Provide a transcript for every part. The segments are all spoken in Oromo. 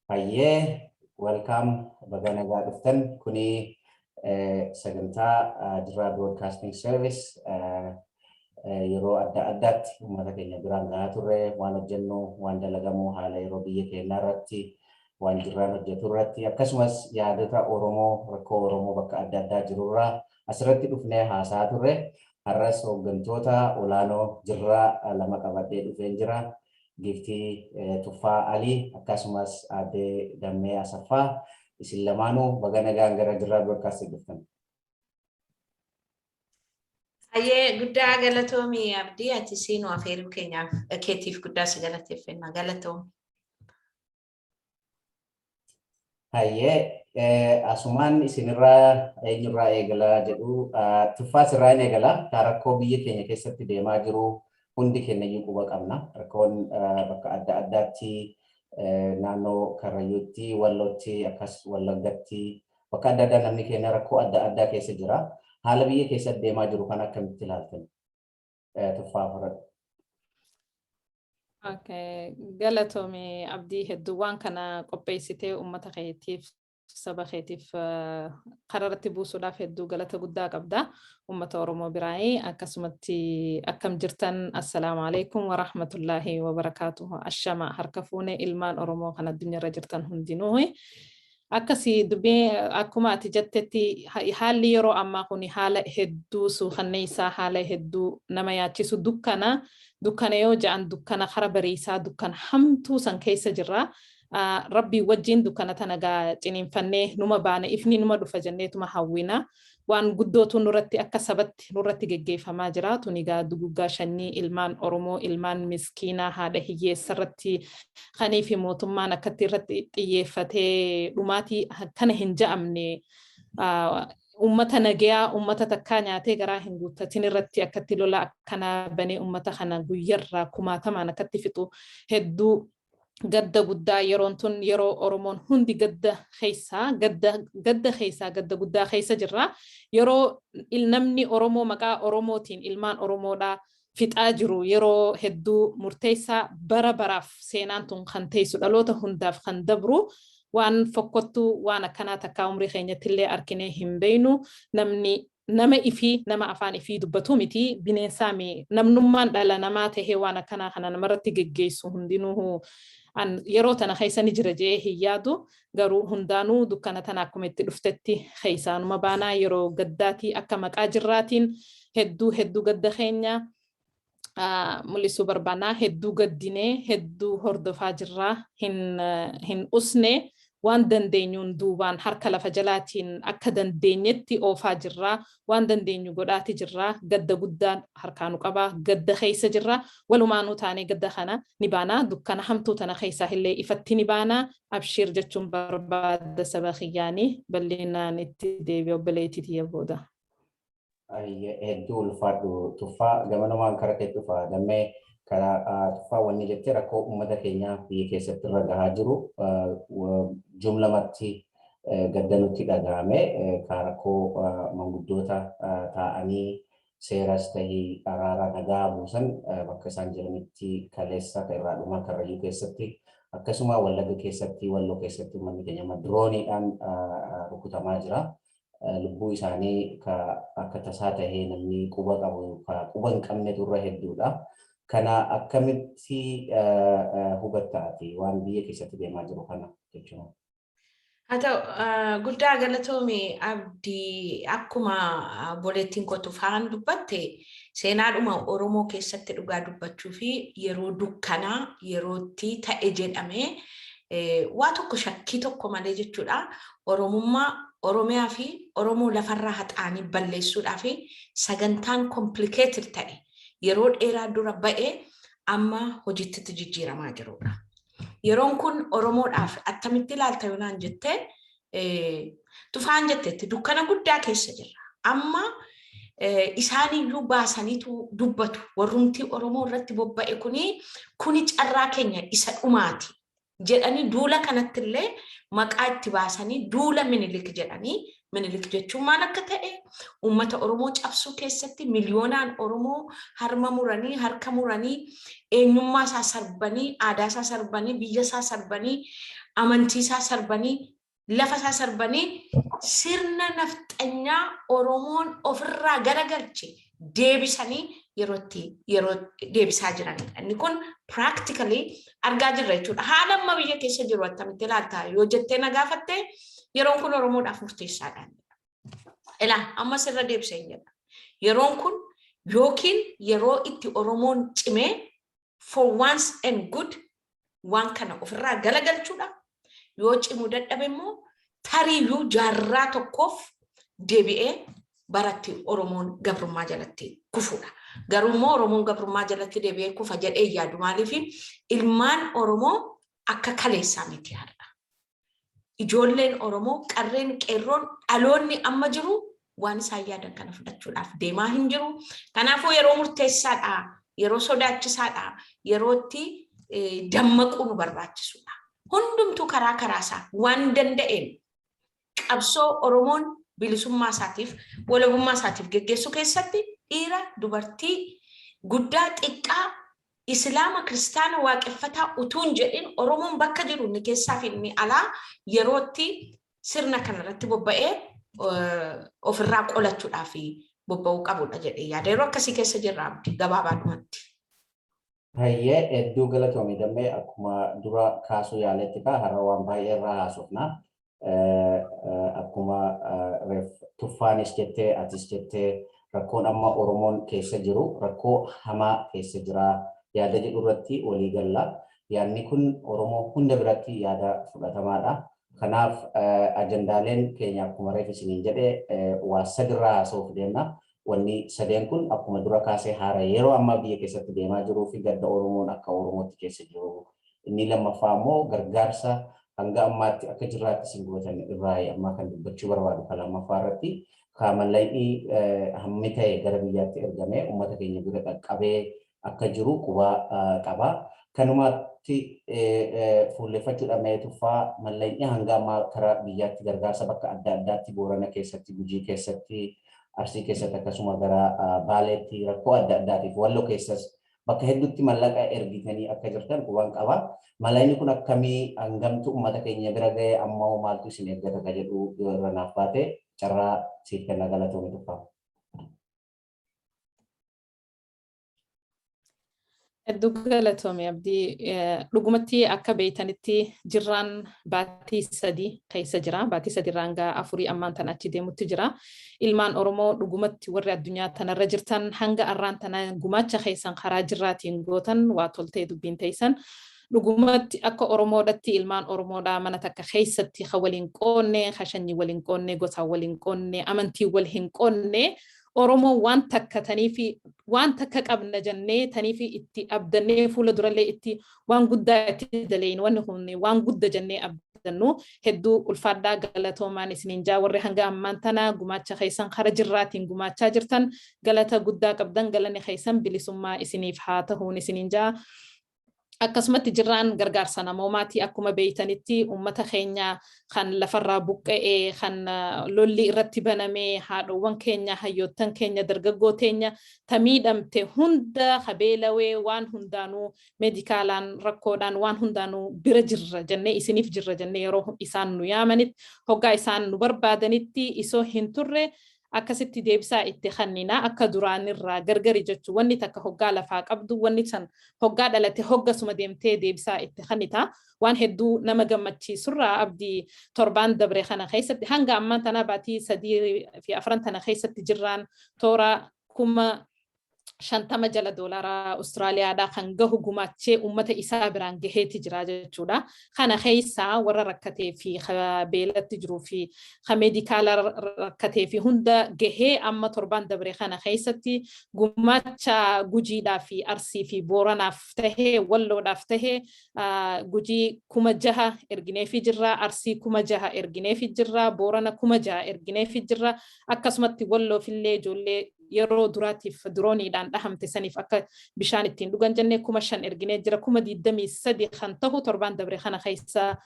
Hayyee, welcome baga nagaa dhuftan. Kuni sagantaa Dirraa Broadcasting Service yeroo adda addaatti uummata keenya biraan gahaa turre waan hojjennu, waan dalagamu haala yeroo biyya keenyaa irratti, waan jirraan hojjetu irratti akkasumas yaadota Oromoo, rakkoo Oromoo bakka adda addaa jirurraa asirratti dhufnee haasaa turre. Har'as hooggantoota olaanoo jirraa lama qabadhee dhufeen jira. Giftii Tuffaa Alii akkasumas Aadde Dammee Asaffaa isin lamaanuu baga nagaan gara Dirraa Broadcasting dhuftan. Hayyee guddaa galatoomii Abdii ati siinuu afeeruu keenyaaf keetiif guddaa si galateeffannaa galatoomi. Hayyee asumaan isinirraa eenyurraa eegalaa jedhu Tuffaa sirraa eegalaa rakkoo biyya keenya keessatti deemaa jiru. Hundi kennayyuu quba qabna. Rakkoon bakka adda addaatti naannoo Karrayyuutti, Wallootti, akkas Wallaggatti bakka adda addaa namni keenya rakkoo adda addaa keessa jira. Haala biyya keessatti deemaa jiru kan akkamitti ilaaltan? Tuffaa fudhadhu. Okay, galatoomii Abdii hedduu waan kana qopheessitee uummata keetiif saba keetiif qararratti buusuudhaaf hedduu galata guddaa qabda. Uummata Oromoo biraayii akkasumatti akkam jirtan assalaamu alaykum wa rahmatullaahi wa barakaatuhu. Ashama harka fuune ilmaan Oromoo kan addunyaarra jirtan hundinuu. Akkasii dubbii akkuma ati jettetti haalli yeroo ammaa kun haala hedduu suukanneessaa haala hedduu nama yaachisu dukkana yoo ja'an dukkana kara bariisaa dukkana hamtuu san keessa jirra. Rabbii wajjin dukkana tanagaa ciniinfannee numa baana ifni numa dhufa jenneetuma hawwina. Waan guddootu nurratti akka sabatti nurratti geggeeffamaa jira. Tunigaa duguggaa shanii ilmaan Oromoo ilmaan miskiinaa haadha hiyyeessarratti kanii fi mootummaan akkatti irratti xiyyeeffatee dhumaatii kana hin ja'amne ummata nagayaa ummata takkaa nyaatee garaa hin guuttatin irratti akkatti lola akkana banee ummata kana guyyarraa kumaatamaan akkatti fixu hedduu gadda guddaa yeroon tun yeroo Oromoon hundi gadda guddaa keessa jirra. Yeroo namni Oromoo maqaa Oromootiin ilmaan Oromoodhaa fixaa jiru yeroo hedduu murteessaa bara baraaf seenaan tun kan teessu dhaloota hundaaf kan dabru waan fokkottuu waan akkanaa takkaa umrii keenyatti illee arkinee hin beeynu. Nama ifii nama afaan ifii dubbatu miti bineensaa namnummaan dhala namaa tahee waan akkanaa kana namarratti geggeessu hundinuu yeroo tana keessani jira jee hin yaadu. Garuu hundaanuu dukkana tana akkuma itti dhuftetti keessaanuma baanaa yeroo gaddaatii akka maqaa jirraatiin hedduu gadda keenya mul'isuu barbaannaa. Hedduu gaddinee hedduu hordofaa jirraa hin usne waan dandeenyuun duubaan harka lafa jalaatiin akka dandeenyetti oofaa jirraa. Waan dandeenyu godhaati jirraa. Gadda guddaan harkaanu qabaa. Gadda keessa jirraa. Walumaanuu taanee gadda kana ni baanaa. Dukkana hamtuu tana keessaa illee ifatti ni baanaa. Abshiir jechuun barbaada saba kiyyaanii bal'inaan itti deebi'u obboleettii booda. Hedduu ulfaadhu Tuffaa gamanumaan kara kee dhufaa Dammee karaa Tuffaa wanni jettee rakkoo uummata keenyaa biyya keessatti irra gahaa jiru jumlamatti gadda nutti dhagahame kan rakkoo manguddoota taa'anii seeras tahii araara nagaa buusan bakka isaan jiranitti kaleessa irraa dhuma Karrayyuu keessatti akkasuma Wallagga keessatti Walloo keessatti uummanni keenya dirooniidhaan rukutamaa jira. Lubbuu isaanii akka tasaa tahee namni quba qabu quba hin qabnetu irra hedduudha. Kana akkamitti hubattaati waan biyya keessatti deemaa jiru kana jechuudha. Haa ta'u guddaa galatoomii Abdii akkuma boleettiin koo Tuffaan dubbatte seenaadhuma Oromoo keessatti dhugaa dubbachuu fi yeroo dukkanaa yerootti ta'e jedhamee waa tokko shakkii tokko malee jechuudha. Oromummaa Oromiyaa fi Oromoo lafarraa haxaanii balleessuudhaa fi sagantaan complicated ta'e yeroo dheeraa dura ba'ee amma hojiitti jijjiiramaa jirudha. Yeroon kun Oromoodhaaf attamitti ilaalta yoonaan jettee Tuffaan jettetti dukkana guddaa keessa jirra. Amma isaaniyyuu baasaniitu dubbatu warrumti Oromoo irratti bobba'e kuni carraa keenya isa dhumaati jedhanii duula kanattillee maqaa itti baasanii duula Minilik jedhanii Minilik jechuun maal akka ta'e uummata Oromoo cabsuu keessatti miliyoonaan Oromoo harma muranii harka muranii eenyummaa isaa sarbanii aadaa isaa sarbanii biyya isaa sarbanii amantii isaa sarbanii lafa isaa sarbanii sirna nafxanyaa Oromoon ofirraa garagalche deebisanii yeroo deebisaa jiranidha. Inni kun practically argaa jirra jechuudha. Haala amma biyya keessa jiru attamitti ilaalta yoo jettee na gaafatte yeroon kun Oromoodhaaf murteessaadha. Ilaa amma sirra deebisee jedha. Yeroon kun yookiin yeroo itti Oromoon cimee for once and good waan kana ofirraa galagalchuudha. Yoo cimuu dadhabe immoo tariiyyuu jaarraa tokkoof deebi'ee baratti Oromoon gabrummaa jalatti kufuudha. Garuu immoo Oromoon gabrummaa jalatti deebi'ee kufa jedhee yaadu maaliif ilmaan Oromoo akka kaleessaa miti har'a. Ijoolleen Oromoo qarreen qeerroon dhaloonni amma jiru waan isaan yaadan kana fudhachuudhaaf deemaa hin jiru. Kanaafuu yeroo murteessaadha, yeroo sodaachisaadha, yerootti dammaquu nu barbaachisuudha. Hundumtuu karaa karaasaa waan danda'een qabsoo Oromoon bilisummaa isaatiif walabummaa isaatiif geggeessuu keessatti dhiira dubartii guddaa xiqqaa Islaama kiristaana waaqeffataa utuun jedhin Oromoon bakka jiru inni keessaa fi inni alaa yerootti sirna kanarratti bobba'ee ofirraa qolachuudhaaf bobba'uu qabudha jedhee yaada. Yeroo akkasii keessa jirra abdii gabaabaadhumatti. Hayyee hedduu galatoomii dammee akkuma dura kaasuu yaaletti hara waan baay'ee irraa haasofna. Akkuma tuffaanis jettee atis jettee rakkoon amma Oromoon keessa jiru rakkoo hamaa keessa jira yaada jedhu irratti walii galla. Yaadni kun Oromoo hunda biratti yaada fudhatamaadha. Kanaaf ajandaaleen keenya akkuma reef isiniin jedhee waa sadirraa haasa'uuf deemna. Wanni sadeen kun akkuma dura kaasee haara yeroo ammaa biyya keessatti deemaa jiruu fi gadda Oromoon akka Oromootti keessa jiru. Inni lammaffaa immoo gargaarsa hanga ammaatti akka jiraatti singotan irraa amma kan dubbachuu barbaadu kan lammaffaa irratti kaamallaqii hammi ta'e gara biyyaatti ergamee uummata keenya bira qaqqabee akka jiru qubaa qaba. Kanumatti fuulleffachuudhaan mee tuffaa mallaqii hanga ammaa karaa biyyaatti gargaarsa bakka adda addaatti Boorana keessatti, Gujii keessatti, Arsii keessatti akkasuma gara Baaleetti rakkoo adda addaatiif Walloo keessas bakka hedduutti mallaqa ergitanii akka jirtan qubaan qaba. Mallaqni kun akkamii hangamtu uummata keenya bira ga'ee ammoo maaltu isin eeggata ka jedhu yoo irra naaf baate carraa siif kenna galatoomii tuffaa. Hedduu galatoomii abdii dhugumatti akka beeytanitti jirraan baatii sadii keessa jira. Baatii sadii hanga afurii ammaan tan achi deemutti jira. Ilmaan Oromoo dhugumatti warri addunyaa tanarra jirtan hanga arraan tana gumaacha keessan karaa jirraatiin gootan waa toltee dubbiin teessan. Dhugumatti akka Oromoodhatti ilmaan Oromoodhaa mana takka keessatti ka waliin qoonne, ka shanyii waliin qoonne, gosa waliin qoonne, amantii wal hin qoonne Oromoo waan takka taniifi waan takka qabna jennee taniifi itti abdannee fuula durallee itti waan guddaa itti daleen wanni kun waan guddaa jennee abdannu hedduu ulfaadhaa galatoomaan isiniin jaa warri hanga ammaan tana gumaacha keessan kara jirraatiin gumaachaa jirtan galata guddaa qabdan galanni keessan bilisummaa isiniif haa ta'uun isiniin jaa. Akkasumatti jirraan gargaarsa namoomaatii akkuma beeytanitti uummata keenya kan lafarraa buqqa'ee kan lolli irratti banamee haadhowwan keenya hayyoottan keenya dargaggoo teenya tamiidhamte hunda habeelawee waan hundaanuu meedikaalaan rakkoodhaan waan hundaanuu bira jirra jennee isiniif jirra jennee yeroo isaan nu yaamanitti hoggaa isaan nu barbaadanitti isoo hin turre akkasitti deebisaa itti kennina akka duraanirraa gargari jechuun wanni takka hoggaa lafaa qabdu wanni san hoggaa dhalate hoggasuma deemtee deebisaa itti kennita waan hedduu nama gammachiisurraa abdii torbaan dabre kana keessatti hanga ammaan tana baatii 3 fi 4 tana keessatti jirraan toora 50 jala doolaraa Austraaliyaadhaa kan gahu gumaachee uummata isaa biraan gaheeti jira jechuudha. Kana keessaa warra rakkatee fi beelatti jiruu fi meedikaala rakkatee fi hunda gahee amma torbaan dabre kana keessatti gumaacha Gujiidhaa fi Arsii fi Booranaaf tahee Walloodhaaf tahee Gujii 6,000 ergineefi jirra, Arsii 6,000 ergineefi jirra, Boorana 6,000 ergineefi jirra. Akkasumatti Walloofillee ijoollee yeroo duraatiif dirooniidhaan dhahamte saniif akka bishaan ittiin dhugan jennee 5,000 erginee jira 23 kan ta'u torban dabre kana keessa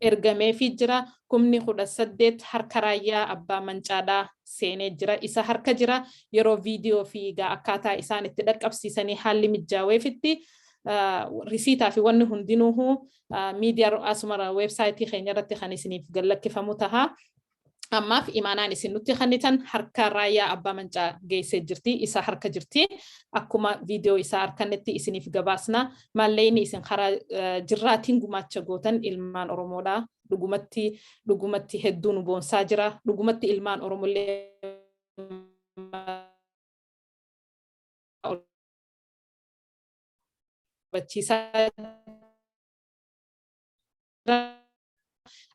ergamee fi jira 18 harka raayyaa abbaa mancaadhaa seenee jira isa harka jira yeroo viidiyoo fi akkaataa isaan itti dhaqqabsiisanii haalli mijaa'eefitti risiitaa fi wanni hundinuu miidiyaa asuma weebsaayitii keenya irratti kan isiniif gallakkifamu taha ammaaf imaanaan isin nutti kannitan harka raayyaa abbaa mancaa geessee jirti isa harka jirti akkuma viidiyoo isaa harkanetti isiniif gabaasna malleeyni isin karaa jirraatiin gumaacha gootan ilmaan oromoodha dhugumatti hedduun boonsaa jira dhugumatti ilmaan oromollee bachiisaa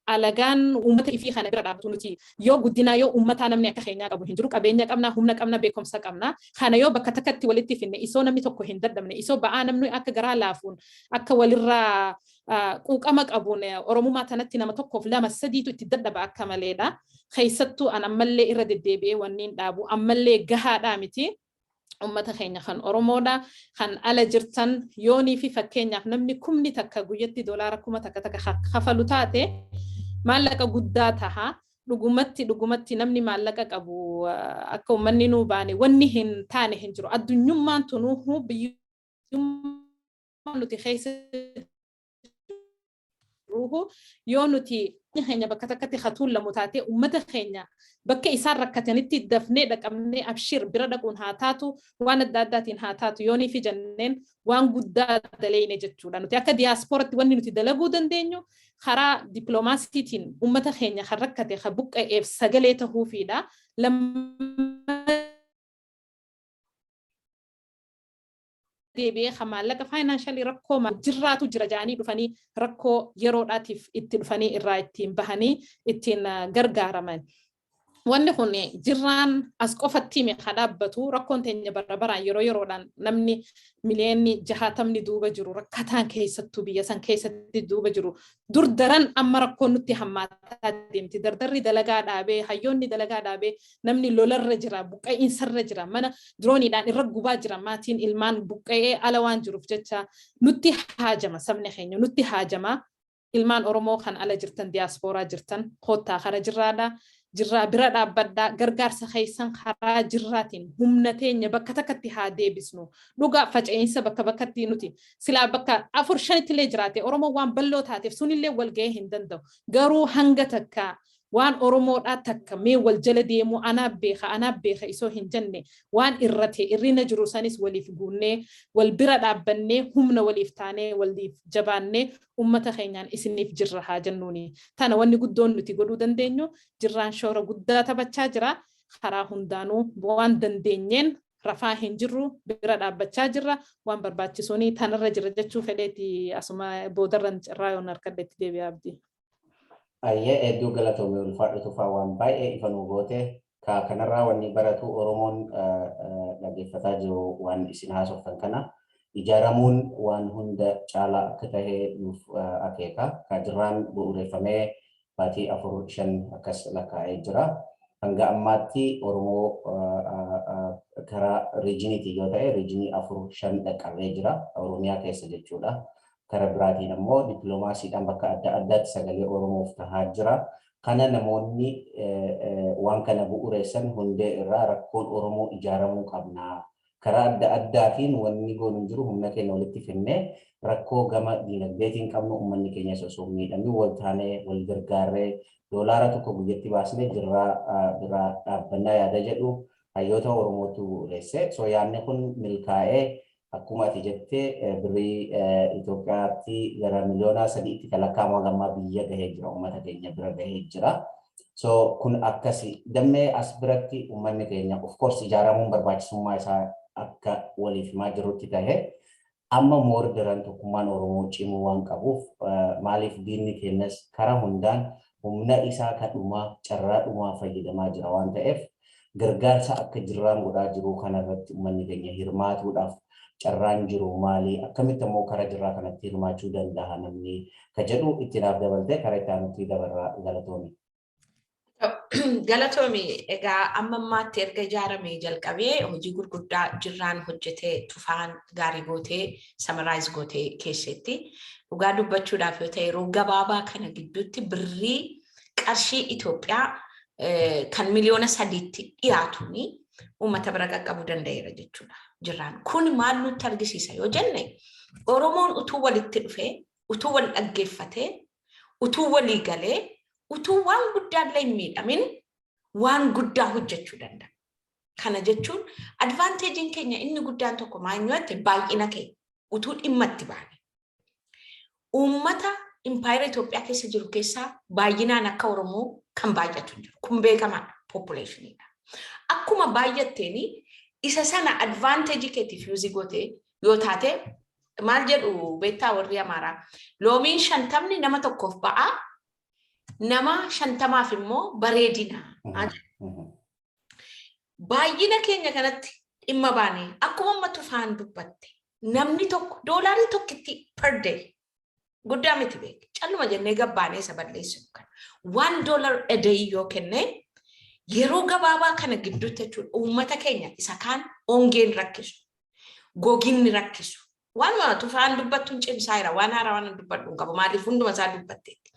alagaan ummata ifii kana bira dhaabatu nuti yoo guddinaa yoo ummataa namni akka keenyaa qabu hin jiru qabeenya qabna humna qabna beekumsa qabna kana yoo bakka takkatti walitti finne isoo namni tokko hin dadhabne isoo ba'aa namni akka garaa laafuun akka walirraa quuqama qabuun oromummaa tanatti nama tokkoof lama sadiitu itti dadhaba akka maleedha keessattuu an ammallee irra deddeebi'ee wanniin dhaabu ammallee gahaadhaa miti ummata keenya kan oromoodha kan ala jirtan yoonii fi fakkeenyaaf namni kumni takka guyyatti doolaara 1,000 takka kafalu taate maallaqa guddaa taha dhugumatti namni maallaqa qabu akka ummanni nuu baane wanni hin taane hin jiru addunyummaan tunuu biyyummaan nuti keessa ruuhu yoo nuti keenya bakka takkatti khatuun lamu taate ummata keenya bakka isaan rakkatanitti dafnee dhaqamnee abshir bira dhaquun haa taatu waan adda addaatiin haa taatu yoonii fi janneen waan guddaa daleeyne jechuudha nuti akka diyaasporatti wanni nuti dalaguu dandeenyu karaa dippiloomaasiitiin ummata keenya kan rakkate kan buqqa'eef sagalee tahuufiidha deebi'ee maallaqa faayinaanshalii rakkoo jirraatu jira jaanii dhufanii rakkoo yeroodhaatiif itti dhufanii irraa ittiin bahanii ittiin gargaaraman. Wanni kun jirraan as qofatti meeqa dhaabbatu rakkoon teenya barbaraan yeroodhaan namni miliyoonni 60 duuba jiru rakkataan keessattuu biyya san keessatti duuba jiru dur daran amma rakkoon nutti hammaataa deemti dardarri dalagaa dhaabee hayyoonni dalagaa dhaabee namni lolarra jira buqqa'iinsarra jira mana dirooniidhaan irra gubaa jira maatiin ilmaan buqqa'ee ala waan jiruuf jecha nutti haajama sabni keenya nutti haajama ilmaan oromoo kan ala jirtan diyaasporaa jirtan koottaa kara jirraadha jirraa bira dhaabbadhaa gargaarsa keessan karaa jirraatiin humna teenya bakka takkatti haa deebisnu dhugaa faca'insa bakka bakkatti nuti silaa bakka 4-5 illee jiraate oromoo waan balloo taateef sunillee wal ga'ee hin danda'u garuu hanga takka waan oromoodhaa takka mee wal jala deemu anaaf beeka isoo hin jenne waan irrate irrina jiru sanis waliif guunnee wal bira dhaabbannee humna waliif taanee waliif jabaannee ummata keenyaan isiniif jirra haa jennuuni tana wanni guddoon nuti godhuu dandeenyu jirraan shoora guddaa taphachaa jira karaa hundaanuu waan dandeenyeen rafaa hin jirru bira dhaabbachaa jirra waan barbaachisuuni tanarra jirra jechuu fedheeti asuma boodarran raayoon harkadheetti deebi'aa abdii. Ayyee hedduu galatoomee ulfaadhu tufaa waan baay'ee ifa nu goote kanarraa wanni baratu Oromoon dhaggeeffataa jiru waan isin haasoftan kana ijaaramuun waan hunda caalaa akka tahee nuuf akeeka jirraan bu'uureffamee baatii 4-5 akkas lakkaa'ee jira hanga ammaatti Oromoo karaa riijiniitii yoo ta'e riijinii 4-5 dhaqqabee jira Oromiyaa keessa jechuudha. Kara biraatiin ammoo dippiloomaasiidhaan bakka adda addaatti sagalee Oromoof tahaa jira. Kana namoonni waan kana bu'uureessan hundee irraa rakkoon Oromoo ijaaramuu qabna. Karaa adda addaatiin wanni goonuu jiru humna keenya walitti finnee rakkoo gama diinagdeetiin qabnu uummanni keenya osoo miidhamne wal taanee wal gargaarree doolaara tokko guyyatti baasnee jirraa biraa dhaabbannaa yaada jedhu hayyoota Oromootu bu'uureesse. So yaadni kun milkaa'ee akkuma ati jettee birrii Itoophiyaatti gara miliyoona 3 kalakkaama gammaa biyya gahee jira uummata keenya bira gahee jira. So kun akkasi dammee as biratti uummanni keenya of course ijaaramuun barbaachisummaa isaa akka waliif himaa jirutti tahe amma moor daran tokkummaan Oromoo cimuu waan qabuuf maaliif diinni keenyas karaa hundaan humna isaa kadhumaa carraa dhumaa fayyadamaa jira waan ta'eef gargaarsa akka jirraan godhaa jiru kanarratti uummanni keenya hirmaatuudhaaf carraan jiru maali akkamitti immoo karaa jirraa kanatti hirmaachuu danda'a namni ka jedhu itti naaf dabaltee karaa itti aanutti dabarraa galatoomii. Galatoomi egaa amma ammaatti erga ijaaramee jalqabee hojii gurguddaa jirraan hojjetee tufaan gaarii gootee summarize gootee keessatti dhugaa dubbachuudhaaf yoo ta'e yeroo gabaabaa kana gidduutti birrii qarshii Itoophiyaa kan miliyoona 3tti dhiyaatuuni uummata bira qaqqabuu danda'eera jechuudha jirraan. Kun maal nutti argisiisa yoo jenne Oromoon utuu walitti dhufee utuu wal dhaggeeffatee utuu walii galee utuu waan guddaallee hin miidhamin waan guddaa hojjechuu danda'a. Kana jechuun advaanteejiin keenya inni guddaan tokko maanyootti baay'ina keenya utuu dhimma itti baane. Uummata impaayera Itoophiyaa keessa jiru keessaa baay'inaan akka Oromoo kan baay'atu jiru. Kun beekamaadha populationidha. Akkuma baay'atteeni isa sana advaanteejii keetiif yuuzii gootee yoo taate maal jedhu beektaa warri Amaaraa loomiin 50 nama tokkoof ba'aa nama 50 immoo bareedina. Baay'ina keenya kanatti dhimma baane akkuma amma tufaan dubbatte namni tokko doolaarii tokkitti per day guddaa miti beek calluma jennee gabbaanee isa balleessu kan $1 a day yoo kenne yeroo gabaabaa kana gidduutti jechuudha uummata keenya isa kaan ongeen rakkisu goginni rakkisu waan tufaan dubbattuun cimsaayira waan haaraa waan dubbadhuun qabu maaliif hunduma isaa dubbatteetti.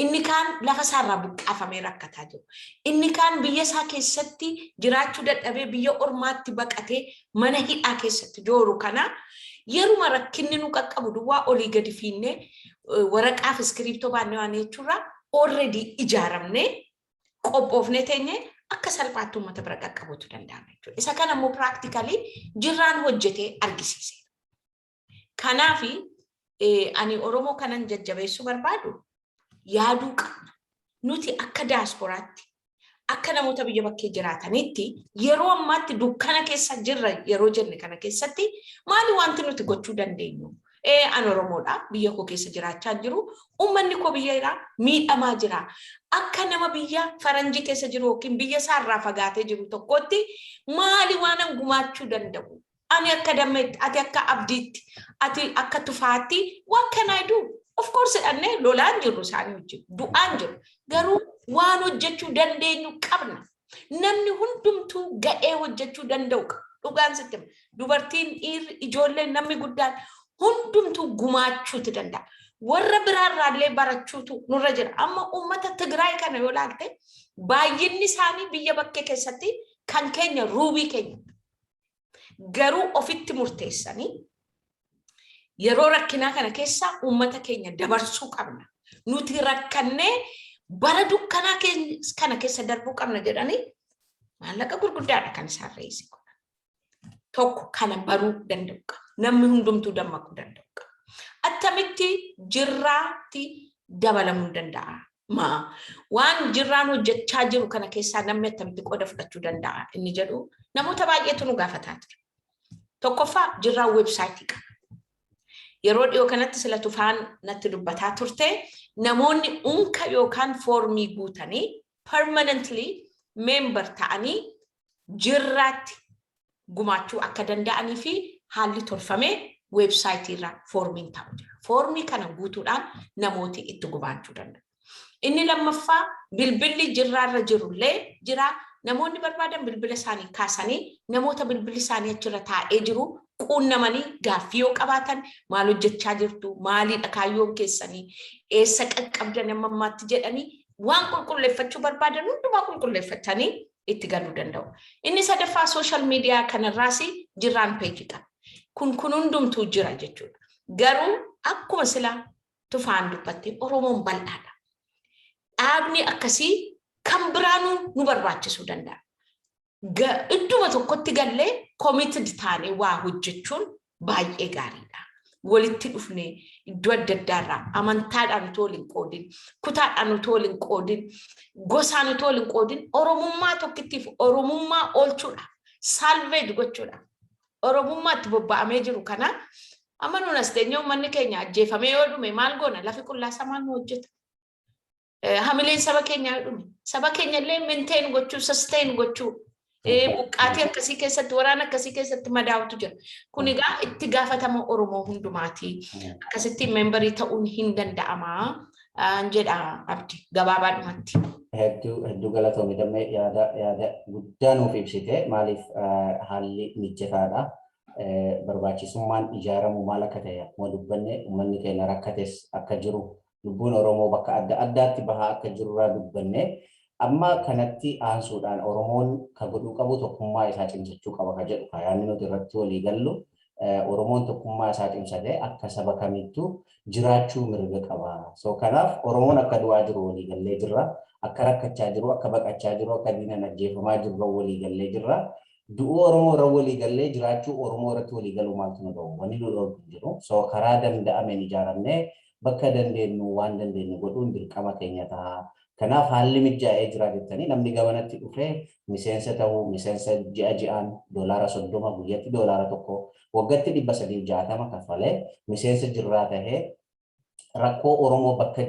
Inni kaan lafa isaarraa buqqaafamee rakkataa jiru. Inni kaan biyya isaa keessatti jiraachuu dadhabee biyya ormaatti baqatee mana hidhaa keessatti jooru kana yeruma rakkinni nu qaqqabu duwwaa olii gadi fiinnee waraqaaf iskiriiptoo baannee waan jechuurraa already ijaaramnee qophoofnee teenyee akka salphaatti uummata bira qaqqabuutu danda'ama jechuudha. Isa kana immoo practically jirraan hojjetee argisiise. Kanaafi ani Oromoo kanan jajjabeessuu barbaadu yaaduu qabna. Nuti akka diaasporaatti akka namoota biyya bakkee jiraatanitti yeroo ammaatti dukkana keessa jirra yeroo jenne kana keessatti maali wanti nuti gochuu dandeenyu? An Oromoodha biyya koo keessa jiraachaa jiru uummanni koo biyya miidhamaa jira. Akka nama biyya faranjii keessa jiru yookiin biyya isaarraa fagaatee jiru tokkotti maali waan gumaachuu danda'u? Ani akka dammeetti, ati akka abdiitti, ati akka tufaatti, what can I do? Of course, anne lolaan jiru isaanii wajjin, du'aan jiru. Garuu waan hojjechuu dandeenyu qabna. Namni hundumtuu ga'ee hojjechuu danda'u qaba. Dhugaan sitti dubartiin, dhiirri, ijoolleen, namni guddaan hundumtuu gumaachuutu danda'a. Warra biraarraallee barachuutu nurra jira. Amma uummata Tigraay kana yoo laalte baay'inni isaanii biyya bakkee keessatti kan keenya ruubii keenya. Garuu ofitti murteessanii yeroo rakkinaa kana keessa uummata keenya dabarsuu qabna. Nuti rakkannee bara dukkanaa kana keessa darbuu qabna jedhanii maallaqa gurguddaadha kan isaan reessi godhan. Tokko kana baruu danda'u qaba. Namni hundumtuu dammaquu danda'u qaba. Attamitti jirraatti dabalamuu danda'a. Waan jirraan hojjechaa jiru kana keessaa namni attamitti qooda fudhachuu danda'a inni jedhu namoota baay'eetu nu gaafataa ture. Tokkoffaa jirraa websaayitii qaba. Yeroo dhiyoo kanatti sila tufaan natti dubbataa turte namoonni unka yookaan foormii guutanii permanently member ta'anii jirraatti gumaachuu akka danda'anii fi haalli tolfamee websaayitii irraa foormiin ta'u jira. Foormii kana guutuudhaan namooti itti gumaachuu danda'u. Inni lammaffaa bilbilli jirraarra jirullee jira. Namoonni barbaadan bilbila isaanii kaasanii namoota bilbilli isaanii achirra taa'ee jiru quunnamanii gaaffii yoo qabaatan maal hojjechaa jirtu maaliidha kaayyoon keessanii eessa qaqqabdan amma ammaatti jedhanii waan qulqulleeffachuu barbaadan hundumaa qulqulleeffatanii itti galuu danda'u. Inni sadaffaa sooshaal miidiyaa kanarraas jirraan peejii qaba. Kun hundumtuu jira jechuudha. Garuu akkuma sila tufaan dubbatte Oromoon bal'aadha. Dhaabni akkasii kan biraanuu nu barbaachisuu danda'a. Idduma tokkotti gallee committed taanee waa hojjechuun baay'ee gaariidha. Walitti dhufnee iddoo adda addaarraa amantaadhaan utoo waliin qoodin, kutaadhaan utoo waliin qoodin, gosaan utoo waliin qoodin Oromummaa tokkittiif Oromummaa oolchuudha. Salvage gochuudha. Oromummaatti bobba'amee jiru kana amma nuun as teenyee uummanni keenya ajjeefamee yoo dhume maal goona lafi qullaasaa maal nu hojjeta? Hamileen saba keenyaa dhume. Saba keenya illee maintain gochuu, sustain gochuu. Buqqaatii akkasii keessatti waraana akkasii keessatti madaa'utu jira. Kun egaa itti gaafatama Oromoo hundumaati. Akkasitti membarii ta'uun hin danda'ama. jedha abdi gabaabaadhumatti. Hedduu galatoomii dammee yaada guddaa nuuf ibsite maaliif haalli mijataadha. Barbaachisummaan ijaaramu maal akka ta'e akkuma dubbanne uummanni keenya rakkates akka jiru lubbuun Oromoo bakka adda addaatti bahaa akka jirurraa dubbanne amma kanatti aansuudhaan Oromoon ka godhuu qabu tokkummaa isaa cimsachuu qaba ka jedhu yaadni nuti irratti walii gallu Oromoon tokkummaa isaa cimsatee akka saba kamittuu jiraachuu mirga qaba. So kanaaf Oromoon akka du'aa jiru walii gallee jirra. Akka rakkachaa jiru, akka baqachaa jiru, akka diinaan ajjeefamaa jiru walii gallee jirra. Du'uu Oromoo irra walii gallee jiraachuu Oromoo irratti walii galuu maaltu nu dhowwu? Wanni nu dhowwu jiru. So karaa danda'ameen ijaaramnee bakka dandeenyu waan dandeenyu godhuun dirqama keenya ta'a. Kanaaf haalli mijaa'ee jira jettanii namni gamanatti dhufee miseensa ta'uu, miseensa ji'aan $30 guyyatti $1 waggaatti 360 kaffalee miseensa jirraa tahee rakkoo Oromoo bakka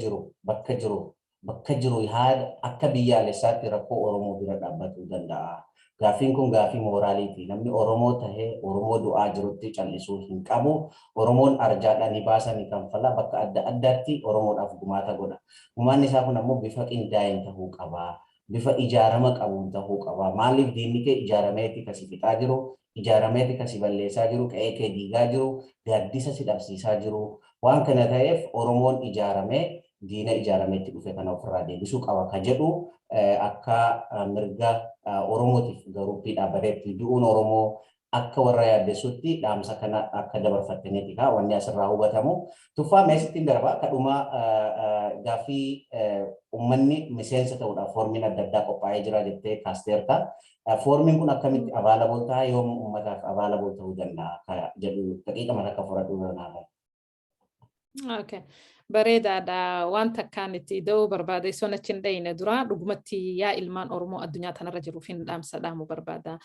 jiru yaada akka biyyaalessaatti rakkoo Oromoo bira dhaabbatuu danda'a. Gaaffiin kun gaaffii mooraaliiti. Namni Oromoo tahee Oromoo du'aa jirutti callisuu hin qabu. Oromoon arjaadhaan ni baasa ni kanfala bakka adda addaatti Oromoodhaaf gumaata godha. Gumaanni isaa kun ammoo bifa qindaa'een tahuu qaba. Bifa ijaarama qabuun tahuu qaba. Maaliif diinni kee ijaarameeti kasi fixaa jiru, ijaarameeti kasi balleessaa jiru, qe'ee kee diigaa jiru, gaaddisa si dhabsiisaa jiru. Waan kana ta'eef Oromoon ijaaramee diina ijaarameetti dhufe kana ofirraa deebisuu qaba ka jedhu akka mirga Oromootiif garuuppii dhaabbateetti du'uun Oromoo akka warra yaaddessutti dhaamsa kana akka dabarfattaniiti ka wanni asirraa hubatamu. Tuffaa meesittiin darba kadhuma gaaffii uummanni miseensa ta'uudhaaf foormiin adda addaa qophaa'ee jira jettee kaasteerta. Foormiin kun akkamitti available ta'a yoom uummataaf available ta'uu danda'a ka jedhu daqiiqa mata akka fudhadhuu danda'a. Okay. Bareedaadha waan takkaan itti da'uu barbaade sona chin dhayne dura dhugumatti yaa ilmaan Oromoo addunyaa tanarra jiruuf hin dhaamsa dhaamu barbaada.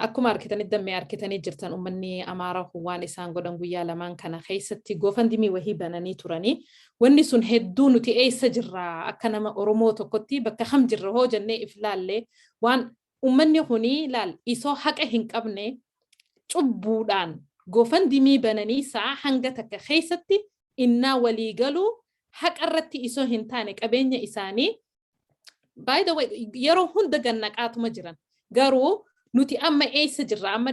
Akkuma arkitanii dammee arkitanii jirtan uummanni Amaaraa waan isaan godhan guyyaa lamaan kana keessatti goofandimii wahii bananii turanii wanni sun hedduu nuti eessa jirra akka nama Oromoo tokkotti bakka kam jirra hoo jennee if laallee waan uummanni kuni laal isoo haqa hin qabne cubbuudhaan goofandimii bananii saa hanga takka keessatti innaa walii galuu haqa irratti isoo hin taane qabeenya isaanii by the way yeroo hunda gannaqaatuma jiran garuu nuti amma eessa jirra amma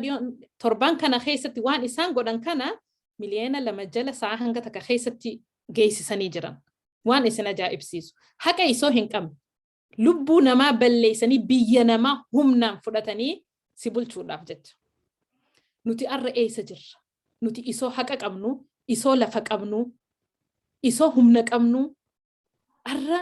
torban kana keessatti waan isaan godhan kana miliyoona 2 jala saa hanga takka keessatti geessisanii jiran waan isin ajaa'ibsiisu haqa isoo hin qabne lubbuu namaa balleessanii biyya namaa humnaan fudhatanii si bulchuudhaaf jecha nuti arra eessa jirra nuti isoo haqa qabnu isoo lafa qabnu isoo humna qabnu arra